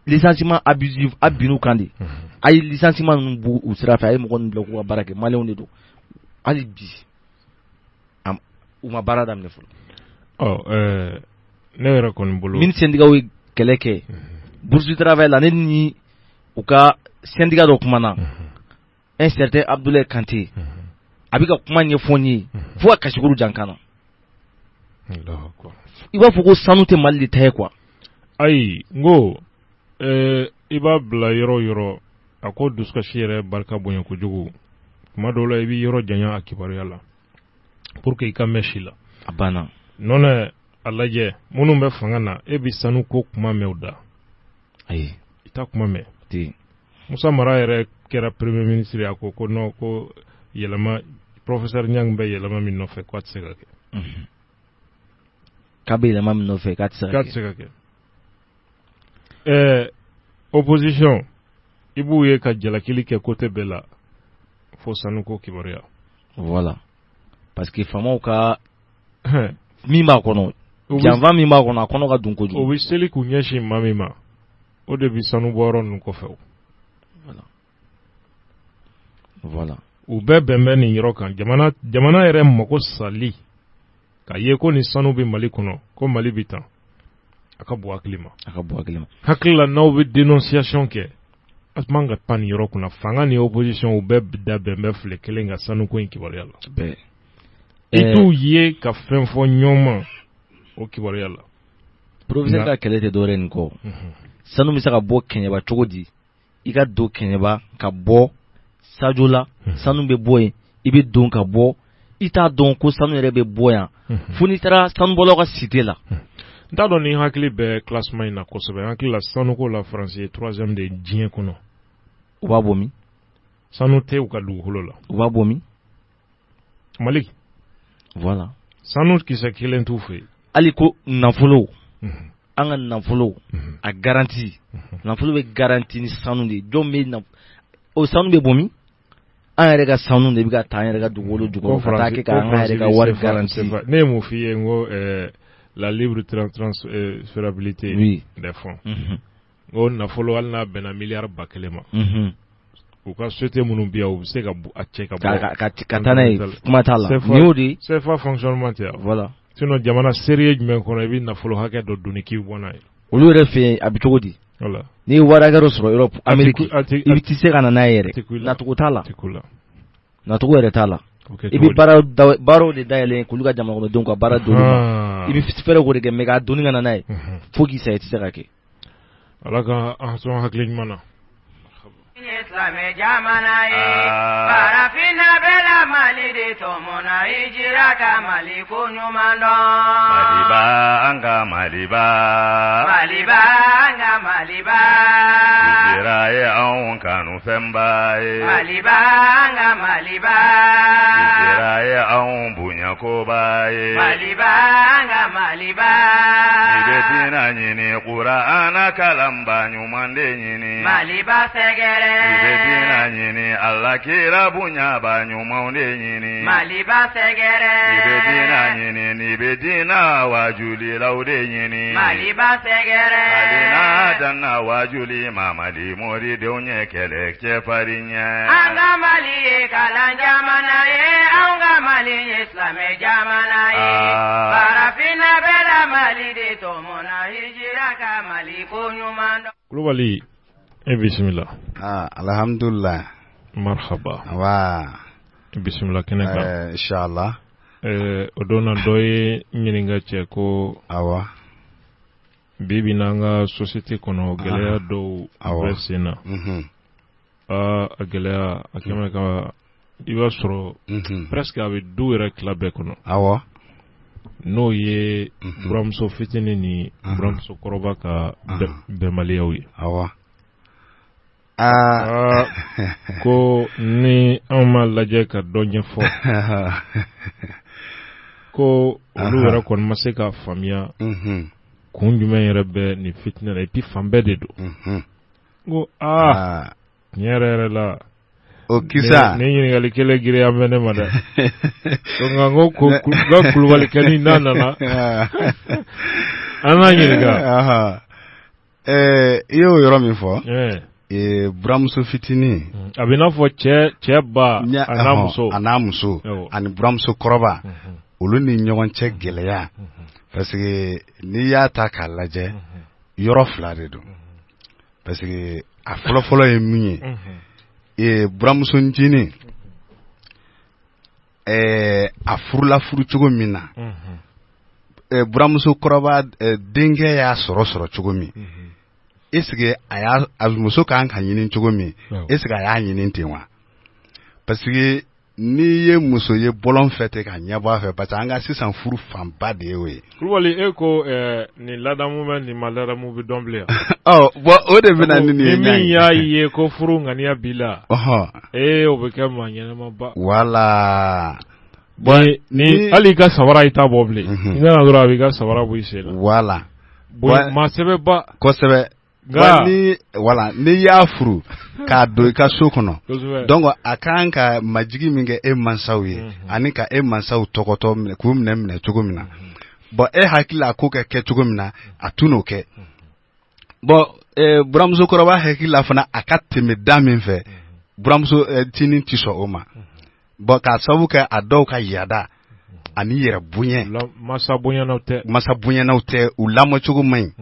licenciement abusif abinu kandi ay licenciement bu usra fa ay mo kon bloku barake malewon de do ali bi am uma barada ne ful ne ra kon bulu min syndicat wi keleke bourse du travail la ni uka syndicat do kumana un certain Abdoulaye Kanté abika kuma nye foni fo akashikuru jankana i b'a fɔ ko sanu tɛ Mali de ta ye quoi. Ayi n ko i b'a bila yɔrɔ yɔrɔ a ko dusukasi yɛrɛ barika bonya kojugu tuma dɔw la i bɛ yɔrɔ janya a kibaruya la pour que i ka mɛn si la. A banna. nɔnɛ a lajɛ minnu bɛ fanga na e bɛ sanu ko kuma mɛn o da. Ayi i t'a kuma mɛn. Ten. Musa Mara yɛrɛ kɛra premier ministre a ko non ko yɛlɛma professeur Niang bɛ yɛlɛma min nɔfɛ ko a tɛ se ka kɛ. K'a bɛ yɛlɛma min nɔfɛ k'a tɛ se ka kɛ. Opposition i b'u ye ka jalakili kɛ côté bɛɛ la fo sanuko kibaruya. Voilà parce que famaw ka min b'a kɔnɔ janfa min b'a kɔnɔ a kɔnɔ ka dun kojugu. O bɛ seli k'u ɲɛsin maa min ma o de bɛ sanu bɔyɔrɔ ninnu kɔfɛ. Voilà u bɛɛ bɛn bɛ nin yɔrɔ kan jamana yɛrɛ mako sali ka ye ko ni sanu bɛ Mali kɔnɔ ko Mali bɛ tan a ka bɔ hakili ma. Hakili la n'aw bɛ dénonciation kɛ a man ka pan nin yɔrɔ kunna fanga ni opposition u bɛɛ da bɛn bɛ file kelen ka sanuko in kibaruya la. I t'u ye ka fɛn fɔ ɲɔgɔn ma o kibaruya la. Professeur ka kɛlɛ tɛ dɔwɛrɛ nin kɔ sanu bɛ se ka bɔ Kɛɲɛba cogo di i ka don Kɛɲɛba ka bɔ Sajo la sanu bɛ bɔ yen i bɛ don ka bɔ i t'a dɔn ko sanu yɛrɛ bɛ bɔ yan fo n'i taara sanubɔlaw ka cité la. N t'a dɔn ni hakili bɛ classement in na kosɛbɛ hakili la sanuko la France ye 3e de diɲɛ kɔnɔ. U b'a bɔ min? Sanu tɛ u ka dugukolo la. U b'a bɔ min? Mali. Voilà. Sanu kisɛ kelen t'u fɛ yen. Hali ko nafolo an ka nafolo a garanti nafolo bɛ garanti ni sanu de jɔn bɛ o sanu bɛ bɔ min? An yɛrɛ ka sanu de bɛ ka taa an yɛrɛ ka dugukolo jukɔrɔ ka taa kɛ k'an ka yɛrɛ ka wari garanti. Ne ye mun f'i ye n ko la libre transférabilité des fonds. O nafolo hali n'a bɛnna miliyari 1,000 ma. U ka société minnu bɛ yan u bɛ se ka a cɛ ka bɔ. Ka taa n'a ye kuma t'a la. N'i y'o de. CFA fonctionnement tɛ yan. Voilà. Sinon jamana sérieux jumɛn kɔnɔ i bɛ nafolo hakɛ dɔ donni k'i bɔ n'a ye. Olu yɛrɛ fɛ yen a bɛ cogo di? Voilà. N'i ye wari hakɛ dɔ sɔrɔ Europe Amérique i bɛ tɛ se ka na n'a ye yɛrɛ. Nacogo t'a la. Nacogo yɛrɛ t'a la. I bɛ baaraw de dayɛlɛ k'olu ka jamana kɔnɔdenw ka baara d'olu ma. I bɛ fɛɛrɛ k'o de kɛ mais k'a donni ka na n'a ye fo k'i sa i tɛ se ka kɛ. Ala ka an sɔn hakili ɲuman na. Islamɛ jamana ye farafinna bɛɛ la Mali de tɔmɔnna hijira ka Mali ko ɲuman dɔn. Maliba an ka Maliba. Maliba an ka Maliba. Hijira ye anw kanu fɛnba ye. Maliba an ka Maliba. Hijira ye anw bonyakoba ye. Maliba an ka Maliba. Ni bɛ diinɛ ɲini Kurana kalanba ɲuman de ɲini. Maliba sɛgɛrɛ. Ni bɛ diinɛ ɲini Ala kira bonyaba ɲumanw de ɲini. Maliba sɛgɛrɛ. Ni bɛ diinɛ ɲini ni bɛ diinɛ wajulilaw de ɲini. Maliba sɛgɛrɛ. Hali n'a danna wajuli ma Mali moridenw ye kɛlɛ cɛfarin ye. An ka Mali ye kalan jamana ye an ka Mali ye silamɛ jamana ye. Farafinna bɛɛ la Mali de tɔmɔnna hijira ka Mali ko ɲuman dɔn. Kulubali bisimila. Alhamdulillah. Marhaba. Wa. Bisimila kɛnɛ kan. Inshallah. O don na dɔ ye ɲininka cɛ ko awa bibi n'an ka société kɔnɔ gɛlɛya dɔw bɛ sen na. A gɛlɛya a kɛmɛ ka i b'a sɔrɔ presque a bɛ du yɛrɛ tila bɛɛ kɔnɔ. Awɔ. N'o ye buramuso fitinin ni buramuso kɔrɔba ka bɛnbaliyaw ye. Awɔ. Ko ni an ma lajɛ ka dɔ ɲɛfɔ ko olu yɛrɛ kɔni ma se ka faamuya kun jumɛn yɛrɛ bɛ nin fitinɛ la et puis fan bɛɛ de don. Ko tiɲɛ yɛrɛ yɛrɛ la o kisa ne ɲininkali kelen giriya mɛ ne ma dɛ nka n ko ka kulubali kɛni n'a nana an n'a ɲininka i y'o yɔrɔ min fɔ buramuso fitinin a bɛ n'a fɔ cɛ ba a n'a muso ani buramuso kɔrɔba olu ni ɲɔgɔn cɛ gɛlɛya parce que n'i y'a ta k'a lajɛ yɔrɔ fila de don parce que a fɔlɔfɔlɔ ye min ye buramuso ncinin a furula furu cogo min na buramuso kɔrɔba denkɛ y'a sɔrɔ cogo min est-ce que a muso kan ka ɲini cogo min est-ce que a y'a ɲini ten wa parce que n'i ye muso ye bɔlɔn fɛ ten ka ɲɛ bɔ a fɛ parce que an ka sisan furu fanba de ye o ye. Kulubali e ko nin ladamu bɛ nin ma ladamu bɛ dɔn bilen. Bon o de bɛ na ni nin ye. Ni min y'a ye ko furu ŋaniya b'i la. O bɛ kɛ maa ɲɛnama ba. Voilà. Bon ni hali i ka sabara i t'a bɔ bilen. I nana dɔrɔn a b'i ka sabara bɔ i sen na. Voilà. Bon maa sɛbɛ ba. Kosɛbɛ. N'i y'a furu k'a don i ka so kɔnɔ donc a kan ka majigi min kɛ e mansaw ye ani ka e mansaw tɔgɔtɔ k'u minɛ cogo min na bon e hakili la ko kɛ cogo min na a tun n'o kɛ bon buramuso kɔrɔba hakili la fana a ka tɛmɛ da min fɛ buramuso tinin tɛ sɔn o ma bon k'a sababu kɛ a dɔw ka yaada ani yɛrɛ bonya masa bonyanaw tɛ u lamɔcogo man ɲi.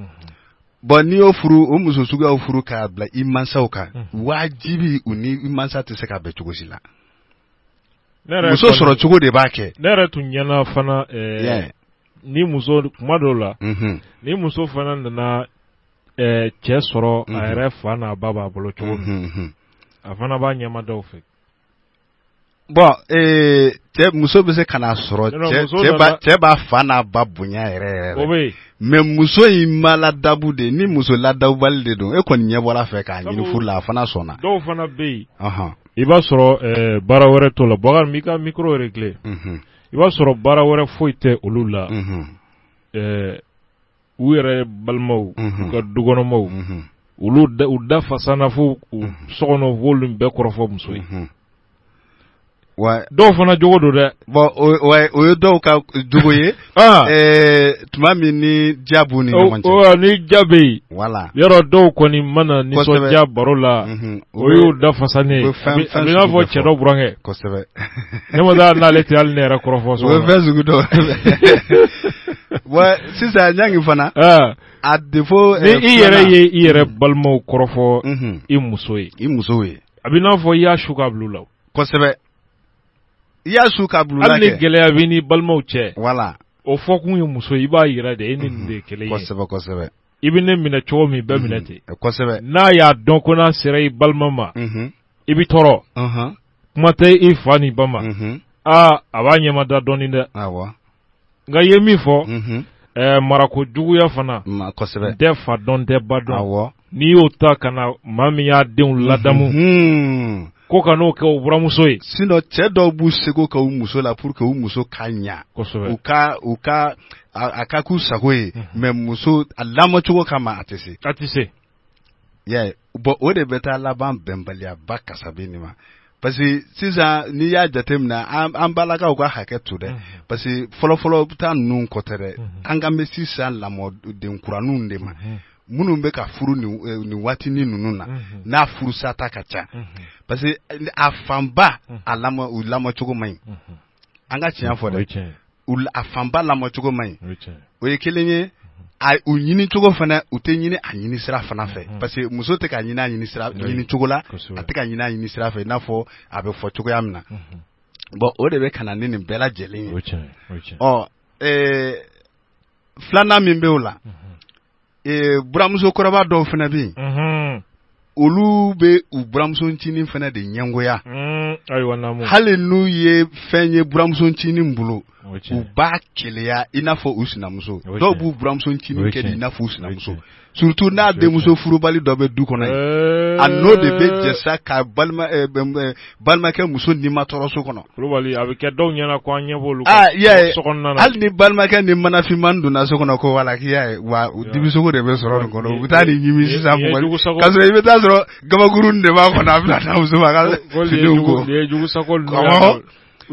Bon n'i y'o furu o muso suguyaw furu k'a bila i mansaw kan wajibi u ni i mansa tɛ se ka bɛn cogo si la muso sɔrɔ cogo de b'a kɛ. Ne yɛrɛ tun ɲɛna fana ni muso kuma dɔw la ni muso fana nana cɛ sɔrɔ a yɛrɛ fa n'a ba b'a bolo cogo min a fana b'a ɲɛma dɔw fɛ. Bon muso bɛ se ka n'a sɔrɔ cɛ b'a fa n'a ba bonya yɛrɛ mais muso in ma ladabu de ni muso ladabubali de don e kɔni ɲɛ bɔra fɛ k'a ɲini furu la a fana sɔnna. Dɔw fana bɛ yen i b'a sɔrɔ baara wɛrɛ t'o la Bakari m'i ka micro réglé i b'a sɔrɔ baara wɛrɛ foyi tɛ olu la u yɛrɛ balimaw u ka dukɔnɔmaw u da fasana fo sokɔnɔ f'olu bɛɛ kɔrɔfɔ muso ye. Dɔw fana jogo don dɛ. Bon o ye dɔw ka jogo ye tuma min ni diya b'u ni ɲɔgɔn cɛ. Ni diya bɛ yen yɔrɔ dɔw kɔni mana nisɔndiya baro la o y'u da fasanen ye a bɛ n'a fɔ cɛ dɔ burankɛ ne ma taa n'ale tɛ hali ne yɛrɛ kɔrɔfɔ so. O ye fɛn sugu dɔ sisan ɲangi fana a défaut ni i yɛrɛ ye i yɛrɛ balimaw kɔrɔfɔ i muso ye a bɛ n'a fɔ i y'a su ka bila u la. Kosɛbɛ. I y'a su ka bila hali ni gɛlɛya b'i ni balimaw cɛ o fɔ kun ye muso i b'a yira de e ni nin de ye kelen ye kosɛbɛ i bɛ ne minɛ cogo min bɛɛ minɛ ten n'a y'a dɔn ko n'a sera i balima ma i bɛ tɔɔrɔ kuma tɛ i fa ni ba ma a b'a ɲɛma da dɔɔnin dɛ nka i ye min fɔ marako juguya fana n tɛ fa dɔn tɛ ba dɔn n'i y'o ta ka na maa min y'a denw ladamu ko ka n'o kɛ o buramuso ye. Sinon cɛ dɔw b'u seko kɛ u muso la pour que u muso ka ɲa a ka k'u sago ye mais muso a lamɔcogo kama a tɛ se. Bon o de bɛ taa laban bɛnbaliyaba kasabi nin ma parce que sisan n'i y'a jateminɛ an balakaw ka hakɛ to dɛ parce que fɔlɔfɔlɔ taa ninnu kɔ tɛ dɛ an ka bɛ sisan lamɔden kuraninw de ma. Minnu bɛ ka furu nin waatinin ninnu na n'a furu sata ka ca parce que a fanba u lamɔcogo man ɲi an ka tiɲɛ fɔ dɛ a fanba lamɔcogo man ɲi o ye kelen ye u ɲini cogo fana u tɛ ɲini a ɲini sira fana fɛ parce que muso tɛ ka ɲini a ɲini cogo la a tɛ ka ɲini a ɲini sira fɛ i n'a fɔ a bɛ fɔ cogoya min na bon o de bɛ ka na ni nin bɛɛ lajɛlen ye filanan min bɛ o la buramuso kɔrɔba dɔw fana bɛ yen olu bɛ u buramuso ncinin fana de ɲɛngoya hali n'u ye fɛn ye buramuso ncinin bolo u b'a keleya i n'a fɔ u sinamuso dɔw b'u buramuso ncinin kɛ i n'a fɔ u sinamuso surtout n'a denmuso furubali dɔ bɛ du kɔnɔ yen a n'o de bɛ jɛsa ka balimakɛ muso nimatɔrɔ so kɔnɔ furubali a bɛ kɛ dɔw ɲɛna ko an ɲɛ b'olu kan hali ni balimakɛ ni manafinman donna so kɔnɔ ko wala k'i y'a ye wa dibisogo de bɛ sɔrɔ nin kɔnɔ u bɛ taa ni ɲimi sisan k'a sɔrɔ i bɛ taa sɔrɔ gabakurun de b'a kɔnɔ a bɛ taa muso ma ka finiw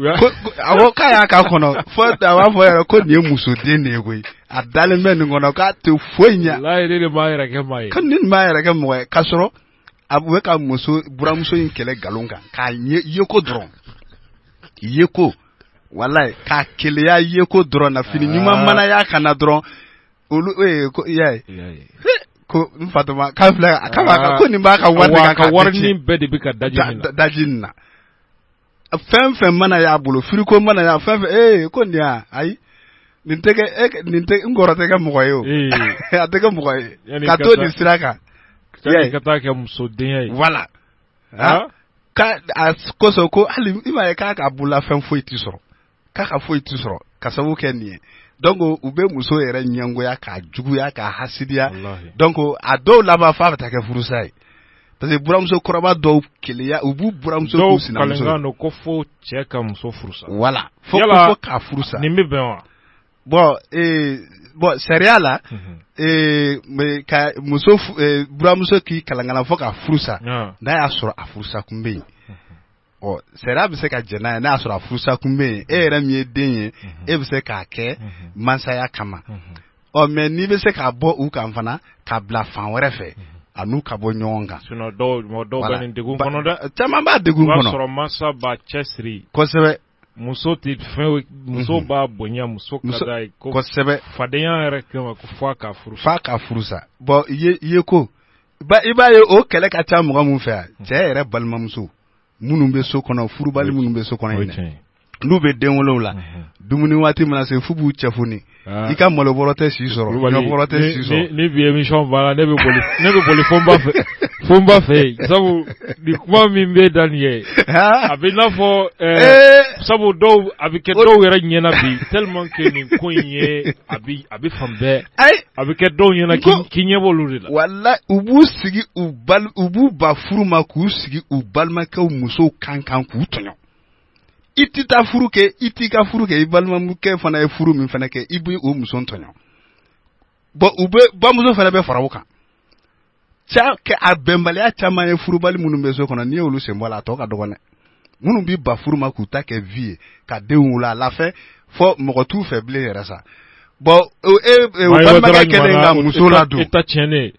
ko awɔ k'a y'a k'a kɔnɔ fo a b'a fɔ yɛrɛ ko nin ye musoden de ye koyi a dalen bɛ nin kɔnɔ k'a tɛ foyi ɲɛ ko nin m'a yɛrɛ kɛ mɔgɔ ye k'a sɔrɔ a bɛ ka buramuso in kɛlɛ nkalon kan k'a yeko dɔrɔn yeko walayi k'a keleya yeko dɔrɔn na fini ɲuman mana y'a kana dɔrɔn olu ko y'a ye ko n fatoma k'a filɛ a kama ko nin b'a ka wari kan ka wari bɛɛ de bɛ ka daji nin na fɛn fɛn mana y'a bolo firiko mana y'a fɛn fɛn ko nin y'a ayi nin tɛ n kɔrɔ tɛ kɛ mɔgɔ ye o a tɛ kɛ mɔgɔ ye ka to nin sira kan ka taa kɛ musodenya ye wala ka a kosɔn ko hali i m'a ye k'a ka bololafɛn foyi t'i sɔrɔ k'a ka foyi t'i sɔrɔ ka sababu kɛ nin ye donc u bɛ muso yɛrɛ ɲɛngoya k'a juguya k'a hasidiya donc a dɔw laban f'a bɛ taa kɛ furusa ye parce que buramuso kɔrɔba dɔw keleya u b'u buramuso k'u sinamuso dɔw kalenkan ko fo cɛ ka muso furusa voilà fo k'a furusa nin bɛ bɛn wa bon sariya la ka muso buramuso k'i kalankala fo k'a furusa n'a y'a sɔrɔ a furusa kun bɛ yen sariya bɛ se ka jɛn n'a ye n'a y'a sɔrɔ a furusa kun bɛ yen e yɛrɛ min ye den ye e bɛ se k'a kɛ mansaya kama mais n'i bɛ se k'a bɔ u kan fana k'a bila fan wɛrɛ fɛ a n'u ka bɔ ɲɔgɔn kan dɔw bɛ nin degun kɔnɔ dɛ caman b'a degun kɔnɔ o b'a sɔrɔ mansa b'a cɛsiri kosɛbɛ muso tɛ fɛn muso b'a bonya muso ka d'a ye kosɛbɛ fadenya yɛrɛ kama ko f'a ka furusa f'a ka furusa bon i ko i b'a ye o kɛlɛ ka ca mɔgɔ min fɛ yan cɛ yɛrɛ balimamuso minnu bɛ so kɔnɔ furubali minnu bɛ so kɔnɔ yen n'u bɛ den wolow la dumuni waati mana se f'u b'u cɛfoni i ka malobɔrɔ tɛ si sɔrɔ ɲɔbɔrɔ tɛ si sɔrɔ ni bi émission banna ne bɛ boli fo n ba fɛ sabu ni kuma min bɛ da nin ye a bɛ n'a fɔ sabu dɔw a bɛ kɛ dɔw yɛrɛ ɲɛna bi tellement que nin ko in ye a bɛ fan bɛɛ a bɛ kɛ dɔw ɲɛna k'i ɲɛ b'olu de la walayi u b'u sigi u b'u ba furu ma k'u sigi u balimakɛw musow kan k'u tɔɲɔ i t'i taa furu kɛ i t'i ka furu kɛ i balimakɛ fana ye furu min fana kɛ i b'i o muso tɔɲɔ bon bamuso fana bɛ fara o kan a bɛnbaliya caman ye furubali minnu bɛ so kɔnɔ n'i y'olu sen bɔ a la a tɔ ka dɔgɔn dɛ minnu b'i ba furu ma k'u ta kɛ vie ye ka denw wolo a la fɛ fɔ mɔgɔ t'u fɛ bilen yɛrɛ sa bon balimakɛ kɛlen ka muso ladon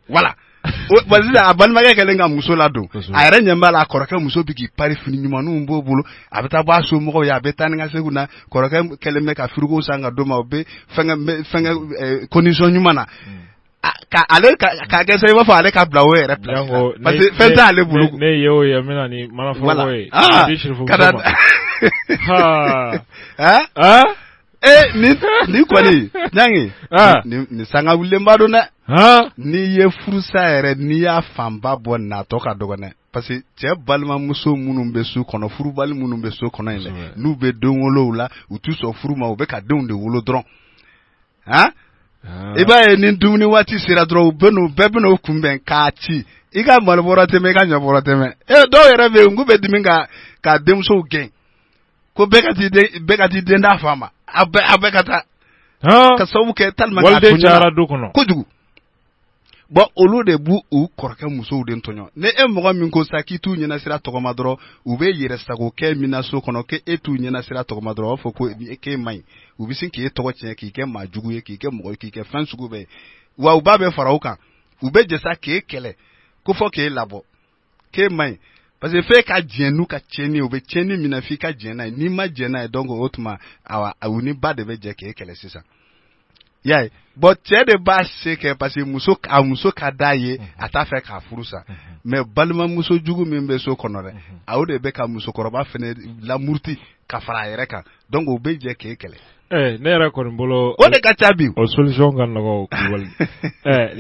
voilà sisan a balimakɛ kɛlen ka muso ladon a yɛrɛ ɲɛ b'a la a kɔrɔkɛ muso bɛ k'i pari fini ɲumanninw b'o bolo a bɛ taa bɔ a somɔgɔw ye a bɛ taa ni ka segin na kɔrɔkɛ kɛlen bɛ ka frigo san ka d'o ma o bɛ fɛngɛ condition ɲuman na k'a kɛ sa i b'a fɔ ale ka bila o yɛrɛ place parce que fɛn t'ale bolo. ne ye o ye n bɛna ni manaforoko ye. ni kɔni ɲangi ni sanga wulilen b'a dɔn dɛ. n'i ye furusa yɛrɛ n'i y'a fanba bɔ natɔ ka dɔgɔn dɛ parce que cɛ balimamuso minnu bɛ so kɔnɔ furubali minnu bɛ so kɔnɔ yen dɛ n'u bɛ den wolow la u t'u sɔn furu ma u bɛ ka denw de wolo dɔrɔn i b'a ye ni dumuni waati sera dɔrɔn bɛɛ bɛ n'o kunbɛn k'a ci i ka malibɔrɔ tɛmɛ i ka ɲɔbɔrɔ tɛmɛ dɔw yɛrɛ bɛ yen n k'u bɛ dimi ka denmusow gɛn ko bɛɛ ka t'i den d'a fa ma a bɛɛ ka taa ka sababu kɛ tellement que a tɔɲɔna kojugu bon olu de b'u kɔrɔkɛ musow de tɔɲɔ ni e mɔgɔ min ko sa k'i t'u ɲɛnasira tɔgɔma dɔrɔn u bɛ yɛrɛ sago kɛ min na so kɔnɔ k'e t'u ɲɛnasira tɔgɔma dɔrɔn u b'a fɔ ko k'e man ɲi u bɛ sin k'e tɔgɔ tiɲɛ k'i kɛ maa jugu ye k'i kɛ mɔgɔ ye k'i kɛ fɛn sugu bɛɛ ye wa u b'a bɛ fara o kan u bɛ jɛsa k'e kɛlɛ ko fɔ k'e labɔ k'e man ɲi parce que f'e ka diɲɛ n'u ka tiɲɛni u bɛ tiɲɛni min na f'i ka diɲɛ n'a ye n'i ma diɲɛ n'a ye donc o tuma u ni ba de bɛ jɛ k'e kɛlɛ sisan. y'a ye bon cɛ de b'a se kɛ parce que muso ka d'a ye a t'a fɛ k'a furu sa mais balimamuso jugu min bɛ so kɔnɔ dɛ o de bɛ ka musokɔrɔba fɛnɛ lamurti ka fara a yɛrɛ kan donc o bɛ jɛ k'e kɛlɛ. ne yɛrɛ kɔni bolo o de ka ca bi o solution ka nɔgɔ kulubali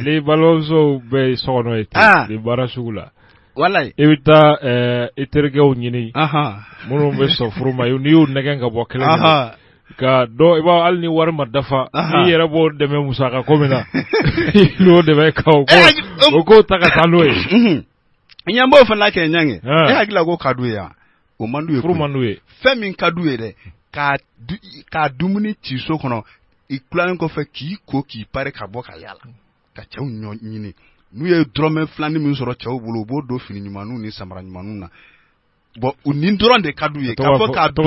ni balimamuso bɛ so kɔnɔ ye ten ni baara sugu la walayi i bɛ taa i terikɛw ɲini minnu bɛ sɔn furu ma n'i y'u nɛgɛn ka bɔ kelen ka do iba alni war ma dafa ni yere bo de me musaka ko mina lo de be ka ko taka talo e nyambo fa la ke nyange e agila go kadu ya o mandu e furu mandu e femi kadu e de ka dumuni ti so kono iklan ko fe ki ko ki pare ka bo ka yala ka chaw nyini nu ye drome flani mi soro chaw bulu bo do fini nyumanu ni samara nyumanu na bo unin doron de kadu ye ka fo ka do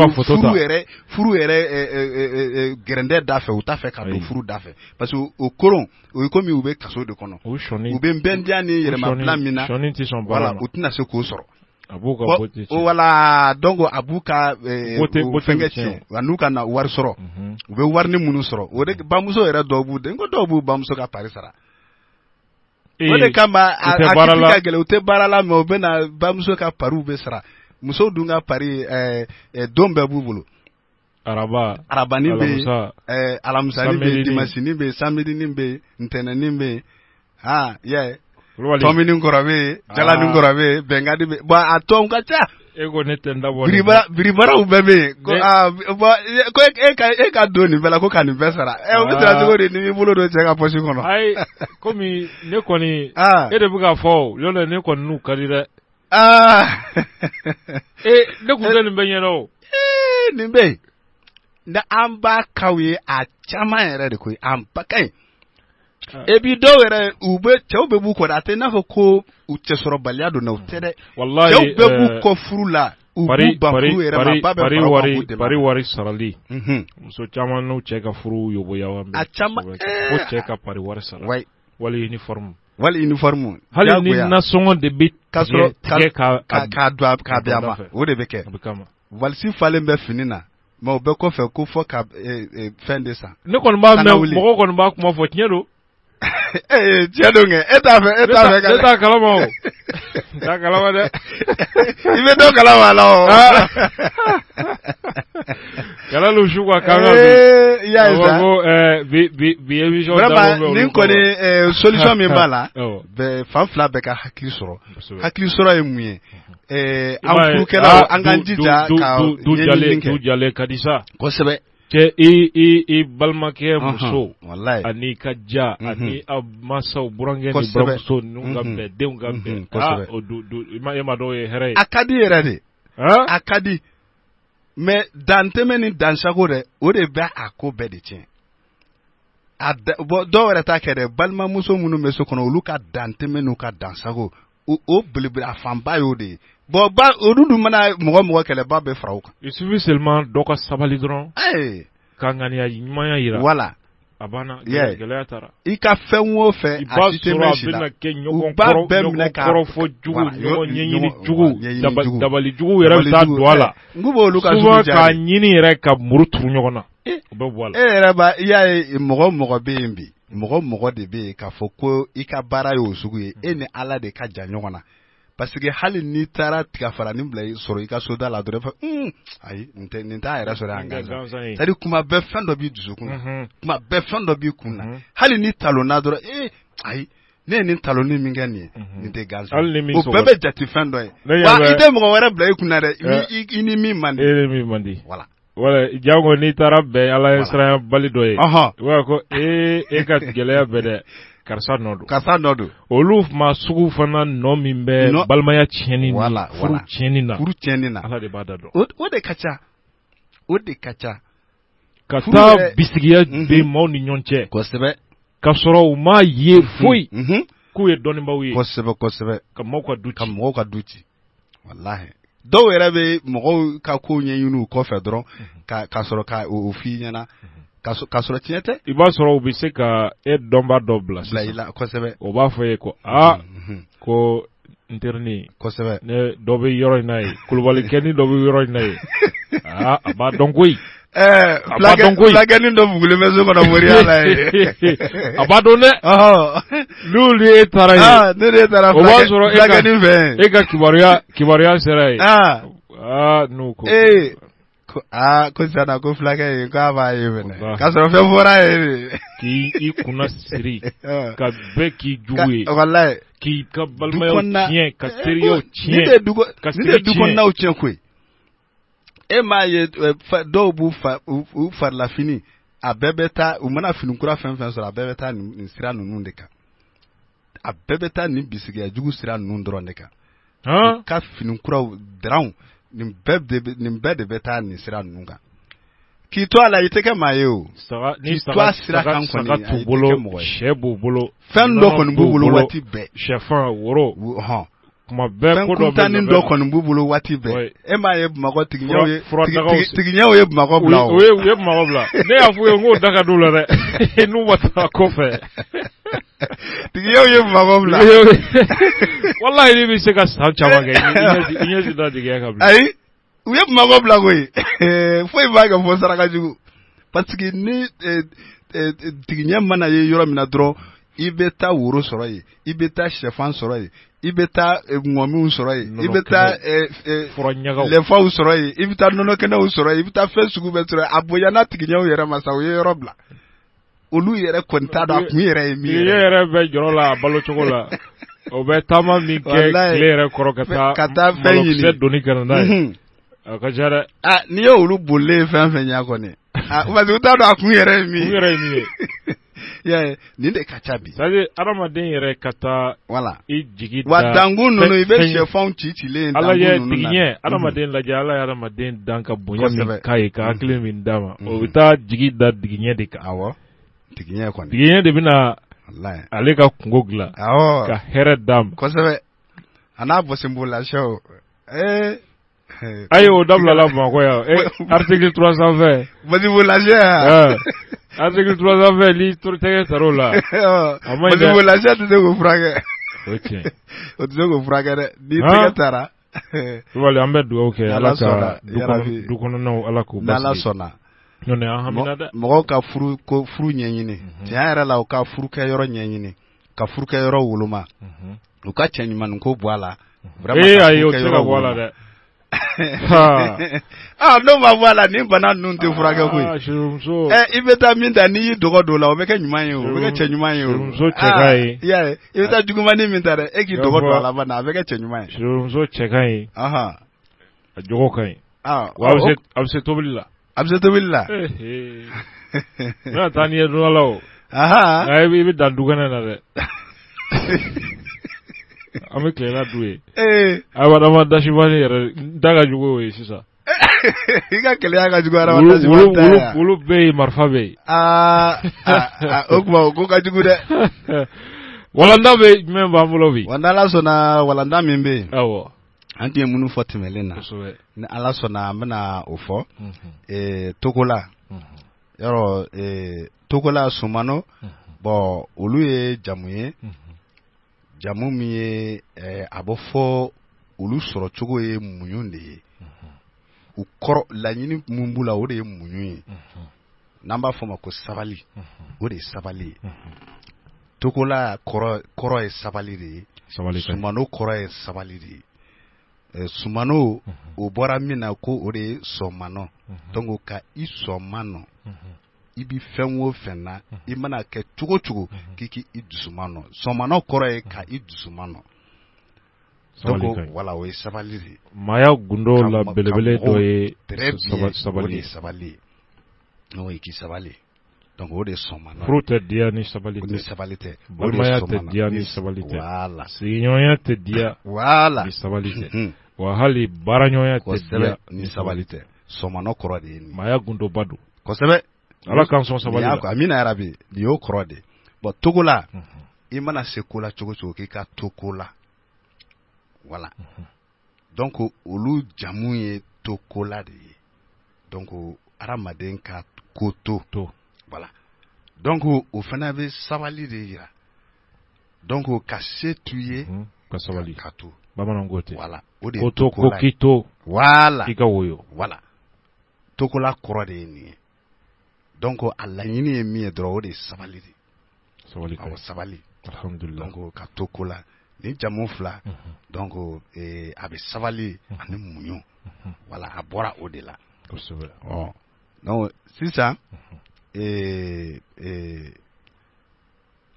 furu ere grande dafe ou ta fe ka do furu dafe parce que au coron o ko mi ube kaso de kono ube mbendia ni yere ma plan mina voilà utina se ko soro abuka bote wala dongo abuka fengeti wanuka na war soro ube war ni munu soro o de bamuso ere dobu de ngo dobu bamuso ka parisara ode kama akifika gele ute barala me obena bamuso ka paru be sara muso dunga pari dombe bubulu araba ni be alamusa ni be dimanche ni be samedi ni be ntene ni be tomi ni ngorabe jala ni ngorabe bengadi be ba atom kacha ego netenda bo biribara ubebe ko ko eka doni bela ko kan besara o bitra zogori ni bulo do cheka posi kono ai komi ne koni ede buga fo lolo ne kon nu karire ne ku deni benyero ni be na amba kawe a chama ere de ko amba kai ebi do were ube chawbe bu ko date na ko uche soro baliado na utere wallahi chawbe bu ko furula ubu ba furu ere ma babe pari wari sarali so chama no cheka furu yobo yawa a chama ko cheka pari wari sarali wali uniform hali ni na songo de bit kasro ka biama o de beke wal si fale mbe finina ma obe ko fe ko fo ka fende sa ne kon ba me mo kon ba kuma fo tinyero tiadonge eta kalama ta kalama de ibe do kalama la kala lu shukwa kanga ya isa bi emission da mo ni ko ni solution mi bala be fanfla be ka hakili soro e muye amfuru kala anganjija ka du jale kadisa ko sebe ke i balmake muso wallahi ani kaja ani amasa burange ni bramso nungambe deungambe o du ma do here akadi erade akadi mais dante meni dansago de o de ba akobe de tien do wera ta kede balma muso munu meso kono luka dante menu ka dansago o blibra afamba yo de bo ba odudu mana mo kele ba be frauka il suffit seulement doka sabali dron kangani ya nyimanya ira voilà abana gele tara ika fenwo fe asite meshila ba bemne ka korofo jugu nyini jugu dabali jugu yera ta douala ngubo luka jugu ka nyini yera ka murutu nyogona be wala reba ya mogo bembi mogo de be ka foko ika bara yo sugu ene ala de ka janyogona parce que hali ni tara tika fara ni blay soro ika soda la dore fa ai nta era soro anga tari kuma be fando bi duzukuna kuma be fando bi kuna hali ni talona dore ai ne ni taloni mingani ni de ganza o bebe jati fando wa ide mo wera blay kuna de ini mi mandi wala jango ni tara be ala Israel balidoye wa ko ka geleya be de karsa nodu oluf ma sugu fana no mimbe balmaya tieni ni furu tieni na ala de bada do o de kacha kata bisigiya be mo ni nyonche ko sebe ka soro ma ye foi ku ye doni bawi ko sebe ka mo ka duti wallahi do wera be mo ka ko nye yunu ko fedron ka soro ka o fi nyana ka soro tiete iba soro bi se ka domba dobla la ko sebe o ba fo ko ko interni ko sebe ne dobe yoro nay kulbali kenni dobe yoro nay aba dongoy flagani ndo bugule mezo ko na mori ala aba donne luli tara ne tara o ba soro flagani ve ega kibaria serai nuko ko sana ko flaga ko aba yebene ka so fe fora ki ikuna siri ka be ki juwe wallahi ki ka balma yo tien ka stereo tien ka stereo duko na o tien ko e ma ye dɔw b'u farila fini a bɛɛ bɛ taa u mana fini kura fɛn fɛn sɔrɔ a bɛɛ bɛ taa nin sira ninnu de kan a bɛɛ bɛ taa nin bisigiya jugu sira ninnu dɔrɔn de kan ka fini kuraw dranw nin bɛɛ de bɛ taa nin sira ninnu kan k'i to a la i tɛ kɛ maa ye o k'i to a sira kan kɔni a i tɛ kɛ mɔgɔ ye sɛ b'u bolo fɛn dɔ kɔni b'u bolo waati bɛɛ sɛfan woro kuma bɛɛ fɛn kuntanin dɔ kɔni b'u bolo waati bɛɛ e m'a ye Bamakɔ tigiɲɛw ye Bamakɔ bila o u ye Bamakɔ bila ne y'a f'u ye n k'o da ka d'u la dɛ n'u ma taa kɔfɛ tigiɲɛw ye Bamakɔ bila walahi ni bɛ se ka san caman kɛ i ɲɛsi da tigiya ka bila ayi u ye Bamakɔ bila koyi foyi b'a kɛ fɔ saraka jugu parce que ni tigiɲɛ mana ye yɔrɔ min na dɔrɔn i bɛ taa woro sɔrɔ yen i bɛ taa sɛfan sɔrɔ yen i bɛ taa ŋɔmiw sɔrɔ yen i bɛ taa lɛfaw sɔrɔ yen i bɛ taa nɔnɔkɛnɛw sɔrɔ yen i bɛ taa fɛn sugu bɛɛ sɔrɔ yen a bonyana tigiɲɛw yɛrɛ ma sa u ye yɔrɔ bila olu yɛrɛ kɔni t'a dɔn a kun yɛrɛ ye min ye tigiɲɛ yɛrɛ bɛ jɔrɔ la a balo cogo la o bɛ taama min kɛ tile yɛrɛ kɔrɔ ka taa fɛn ɲini malokisɛ doni kana n'a ye a ka ca dɛ n'i ye olu bolilen fɛn fɛn ɲɛ kɔni parce que u t'a dɔn a kun yɛrɛ ye min ye nin de ka ca bi c'est-à-dire adamaden yɛrɛ ka taa i jigi da wa dankun ninnu i bɛ sɛfanw cilen ala ye tigiɲɛ adamaden lajɛ ala ye adamaden dan ka bonya min k'a ye ka hakili min d'a ma o bɛ taa jigi da tigiɲɛ de kan awɔ tigiɲɛ kɔni tigiɲɛ de bɛna ale ka kungo dilan ka hɛrɛ d'a ma kosɛbɛ a n'a bɔsenbolila ayi o dabilala Bamakɔ yan article 300 fɛ bɔsenbolila article 300 fɛ ni tɛgɛ sar'o la a ma ɲi dɛ bɔsenbolila tɛ se k'o furakɛ o tiɲɛ o tɛ se k'o furakɛ dɛ ni tɛgɛ taara wali an bɛ dugawu kɛ ala ka du kɔnɔnaw ala k'u basigi n'ala sɔnna ɲɔnɛ an hamina dɛ mɔgɔw ka furu ɲɛɲini tiɲɛ yɛrɛ la u ka furukɛyɔrɔ ɲɛɲini ka furukɛyɔrɔ woloma u ka cɛ ɲumanin ko bɔ a la ayi o tɛ se ka bɔ a la dɛ n'o ma bɔ a la ni bana ninnu tɛ furakɛ koyi i bɛ taa min ta n'i y'i dɔgɔ don o la o bɛ kɛ ɲuman ye o bɛ kɛ cɛ ɲuman ye o i bɛ taa jugumanin min ta dɛ e k'i dɔgɔ don a la a bɛ kɛ cɛ ɲuman ye muso cɛ ka ɲi a jogo ka ɲi wa a bɛ se tobili la n bɛna taa n'i ye don la o i bɛ dan dukɛnɛ na dɛ an bɛ tilela du ye adama dasibani yɛrɛ da ka jugu o ye sisan i ka kɛlɛya ka jugu adama dasibani ta yan wolo bɛ yen marifa bɛ yen o tuma o ko ka jugu dɛ walanda bɛ jumɛn b'an bolo bi wa n'ala sɔnna walanda min bɛ yen awɔ an tun ye minnu fɔ tɛmɛlen na ni ala sɔnna an bɛna o fɔ Togola yɔrɔ Togola Sumano bɔn olu ye jamu ye jamu min ye a bɛ fɔ olu sɔrɔ cogo ye muɲu de ye u kɔrɔ laɲini mun b'u la o de ye muɲu ye n'an b'a fɔ ma ko sabali o de ye sabali ye Togola kɔrɔ ye sabali de ye Sumano kɔrɔ ye sabali de ye Sumano o bɔra min na ko o de ye sɔnmanɔ donc ka i sɔnmanɔ i bi fɛn o fɛn na i mana kɛ cogo cogo k'i k'i dusumanɔ sɔnmanɔ kɔrɔ ye ka i dusumanɔ donc voilà o ye sabali de ye maaya gundo la belebele dɔ ye sabali ye n'o ye k'i sabali donc o de ye sɔnmanɔ furu tɛ diya ni sabali tɛ balimaya tɛ diya ni sabali tɛ sigiɲɔgɔnya tɛ diya ni sabali tɛ wa hali baaraɲɔgɔnya tɛ diya ni sabali tɛ sɔnmanɔ kɔrɔ de ye nin maaya gundoba don kosɛbɛ ala k'an sɔn sabali la amina yarabi nin y'o kɔrɔ de bon Togo la i mana se ko la cogo cogo k'i ka to ko la voilà donc olu jamu ye to ko la de ye donc adamaden ka ko to voilà donc o fana bɛ sabali de yira donc ka se t'u ye ka sabali ka to bamananw ko ten voilà o de ye to ko k'i to voilà i ka woyo voilà Togola kɔrɔ de ye nin ye donc a laɲini ye min ye dɔrɔn o de ye sabali de awɔ sabali alhamdulillah donc ka to ko la ni jamu fila donc a bɛ sabali ani muɲu voilà a bɔra o de la kosɛbɛ donc sisan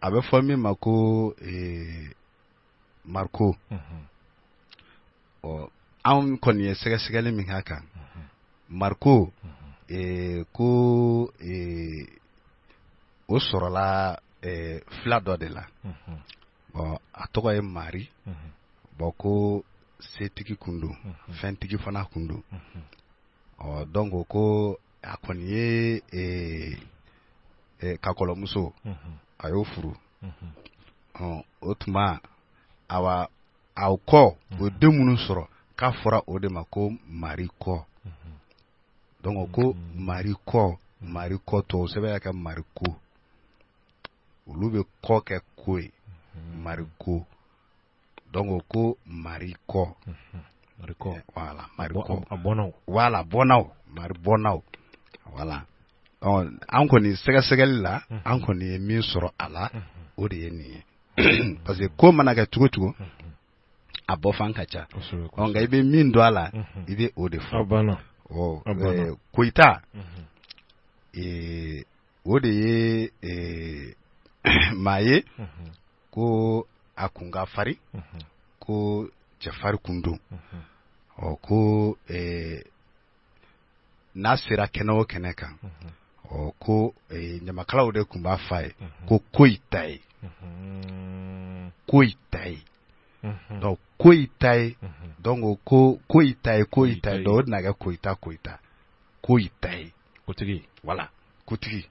a bɛ fɔ min ma ko mariko anw kɔni ye sɛgɛsɛgɛli min k'a kan Mariko ko o sɔrɔla fila dɔ de la bon a tɔgɔ ye Mari bon ko setigi kun don fɛntigi fana kun don donc ko a kɔni ye kakɔlɔmuso a y'o furu o tuma aw kɔ o den minnu sɔrɔ k'a fɔra o de ma ko Marikɔ donc ko Marikɔ tɔ o sɛbɛn y'a kɛ Mariko olu bɛ kɔ kɛ ko ye Mariko donc ko Marikɔ voilà Mariko voilà bɔnnaw Mari bɔnnaw voilà an kɔni sɛgɛsɛgɛli la an kɔni ye min sɔrɔ a la o de ye nin ye parce que ko mana kɛ cogo cogo a bɔ fan ka ca nka i bɛ min don a la i bɛ o de fɔ Koyita o de ye maa ye ko a kun ka farin ko cɛfarin kun don ko n'a sera kɛnɛ o kɛnɛ kan ko ɲamakalaw de kun b'a f'a ye ko Koyita ye Koyita ye donc Koyita ye donc ko Koyita ye donc o de na kɛ Koyita ye kotigi voilà kotigi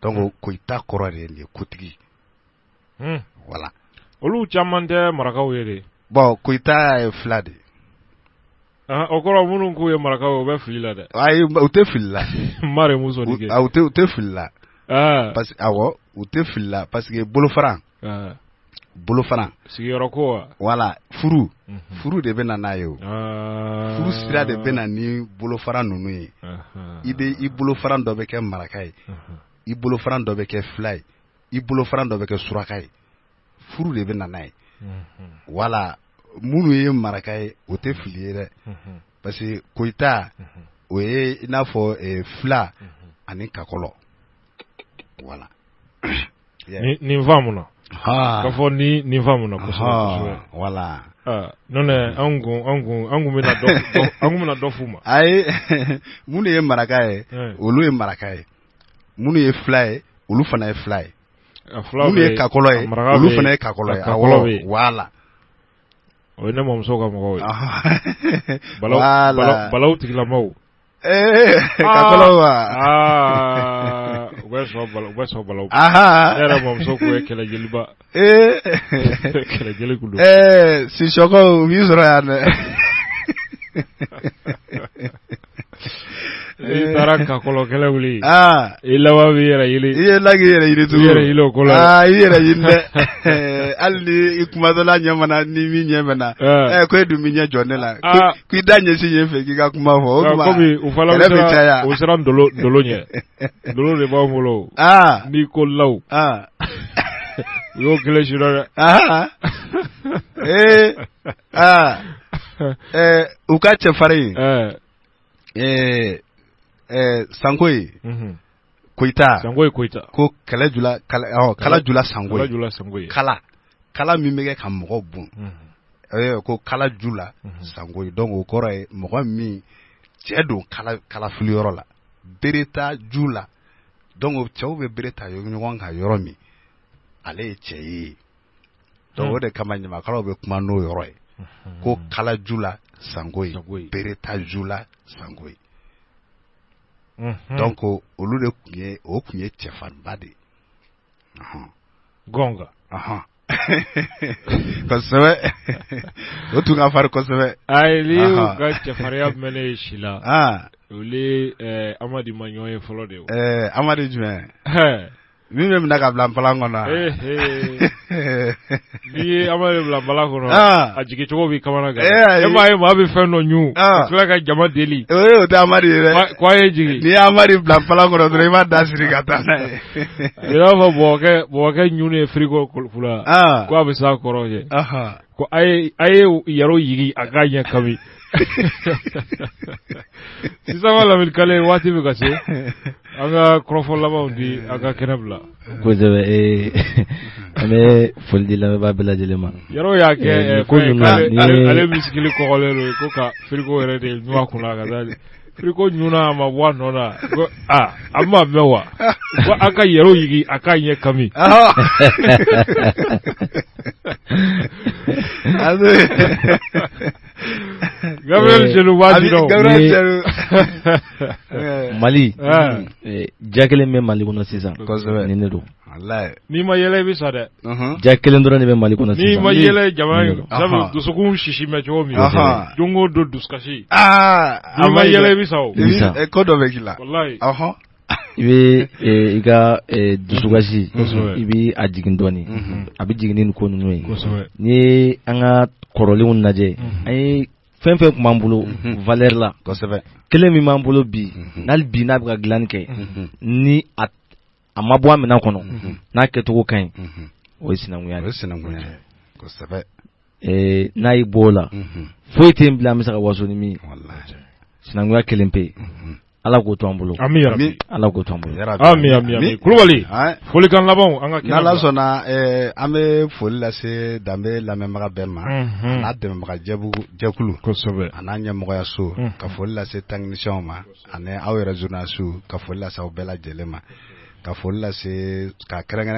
donc Koyita kɔrɔ de ye nin ye kotigi voilà olu caman tɛ marakaw ye de bon Koyita ye fila de o kɔrɔ minnu k'u ye marakaw o bɛ fili la dɛ ayi u tɛ fili la Mare muso ni kɛ u tɛ fili la parce que awɔ u tɛ fili la parce que bolofaran sigiyɔrɔ ko wa voilà furu de bɛ na n'a ye o furu sira de bɛ na ni bolofaran ninnu ye i bolofaran dɔ bɛ kɛ maraka ye i bolofaran dɔ bɛ kɛ fila ye i bolofaran dɔ bɛ kɛ suraka ye furu de bɛ na n'a ye voilà minnu ye maraka ye o tɛ fili ye dɛ parce que Koyita o ye i n'a fɔ fila ani kakɔlɔ voilà nin faamuna ka fɔ nin faamuna kosɛbɛ voilà nɔnɛ an kun bɛna dɔ f'u ma ayi minnu ye maraka ye olu ye maraka ye minnu ye fila ye olu fana ye fila ye minnu ye kakɔlɔ ye olu fana ye kakɔlɔ ye awɔ voilà o ye ne mamuso ka mɔgɔw ye balaw tigilamaw kakɔlɔw wa u bɛ sɔn balaw ne yɛrɛ mamuso ko ye kɛlɛjeliba kɛlɛjeli kun don sisɔkɔw u b'i sɔrɔ yan dɛ n'i taara kakɔlɔ kɛlɛ wuli i laban b'i yɛrɛ yeli i ye laki yɛrɛ yiri tugun i yɛrɛ yeli o ko la i yɛrɛ yiri dɛ hali ni i kumadɔla ɲɛmana ni min ɲɛmɛna ko e dun b'i ɲɛ jɔ ne la k'i da ɲɛsin yen fɛ k'i ka kuma fɔ o tuma yɛrɛ bɛ caya o sera dolo ɲɛ dolo de b'anw bolo n'i ko law u y'o kelen sira dɛ u ka cɛfarin Sangoye Koyita ko kala jula Sangoye kala min bɛ kɛ ka mɔgɔ bon ko kala jula Sangoye donc o kɔrɔ ye mɔgɔ min cɛ don kala fili yɔrɔ la bereta jula donc cɛw bɛ bereta ɲɔgɔn kan yɔrɔ min ale ye cɛ ye donc o de kama ɲamakalaw bɛ kuma n'o yɔrɔ ye ko kala jula Sangoye bereta jula Sangoye donc olu de kun ye cɛfarinba de gɔnga kosɛbɛ o tun ka farin kosɛbɛ ayi ni y'u ka cɛfarinya mɛn ne ye si la olu ye Amadi Maɲɔn ye fɔlɔ de ye Amadi jumɛn min bɛ minɛ ka bila npalan kɔnɔ n'i ye Amadi bila npalan kɔnɔ a jigi cogo b'i kamana gan e m'a ye maa bɛ fɛn dɔ ɲu ka tila ka jama deli o tɛ Amadi ye dɛ ko a ye jigi n'i ye Amadi bila npalan kɔnɔ dɔrɔn i b'a da siri ka taa n'a ye i n'a fɔ bɔbɔkɛ ɲunen frigo kula ko a bɛ s'a kɔrɔ ye ko a ye yɛrɛ yigi a k'a ɲɛ kami sisan ka lamɛnnikɛla waati bɛ ka se an ka kɔrɔfɔ labanw di an ka kɛnɛ bila kosɛbɛ an bɛ foli di lamɛnbaa bɛɛ lajɛlen ma yɔrɔ y'a kɛ ale misikili kɔgɔlen don ko ka frigo yɛrɛ de ɲuman kunna ka taa Friko nyuna ma bɔ nɔ na ko an ma mɛn wa ko a ka yɛrɛw yigi a ka ɲɛ kami. Gabriel Jelu b'a di dɔn. Mali ja kelen bɛ Mali kɔnɔ sisan ni ne don. N'i ma yɛlɛ i bɛ sa dɛ. Ja kelen dɔrɔn de bɛ Mali kɔnɔ sisan. N'i ma yɛlɛ jamana in sabu dusukun sisi mɛ cogo min don o don dusukasi. N'i ma yɛlɛ i bɛ sa o. Ko dɔ bɛ k'i la. Walayi. I bɛ i ka dusukasi i bɛ a jigin dɔɔnin a bɛ jigin ni ko ninnu ye. N'i ye an ka kɔrɔlenw lajɛ an ye fɛn fɛn tun b'an bolo valeur la kelen min b'an bolo bi n'ali bi n'a bɛ ka dilanni kɛ ni a ma bɔ a minɛn kɔnɔ n'a kɛcogo ka ɲi o ye sinankunya de. N'a y'i bɔ o la foyi tɛ yen bilen an bɛ se ka waso ni min ye sinankunya kelen pe yen. Ala k'o to an bolo. Ami. Ala k'o to an bolo. Ami. Kulubali. Folikan laban an ka kɛnɛ. N'Ala sɔnna an bɛ foli lase Danbe lamɛnbaga bɛɛ ma. N'a dɛmɛbaga jɛkulu. Kosɛbɛ. A n'a ɲɛmɔgɔyaso. Ka foli lase techniciens ma ani aw yɛrɛ journalistes ka foli lase aw bɛɛ lajɛlen ma. Ka foli lase ka kɛrɛnkɛrɛn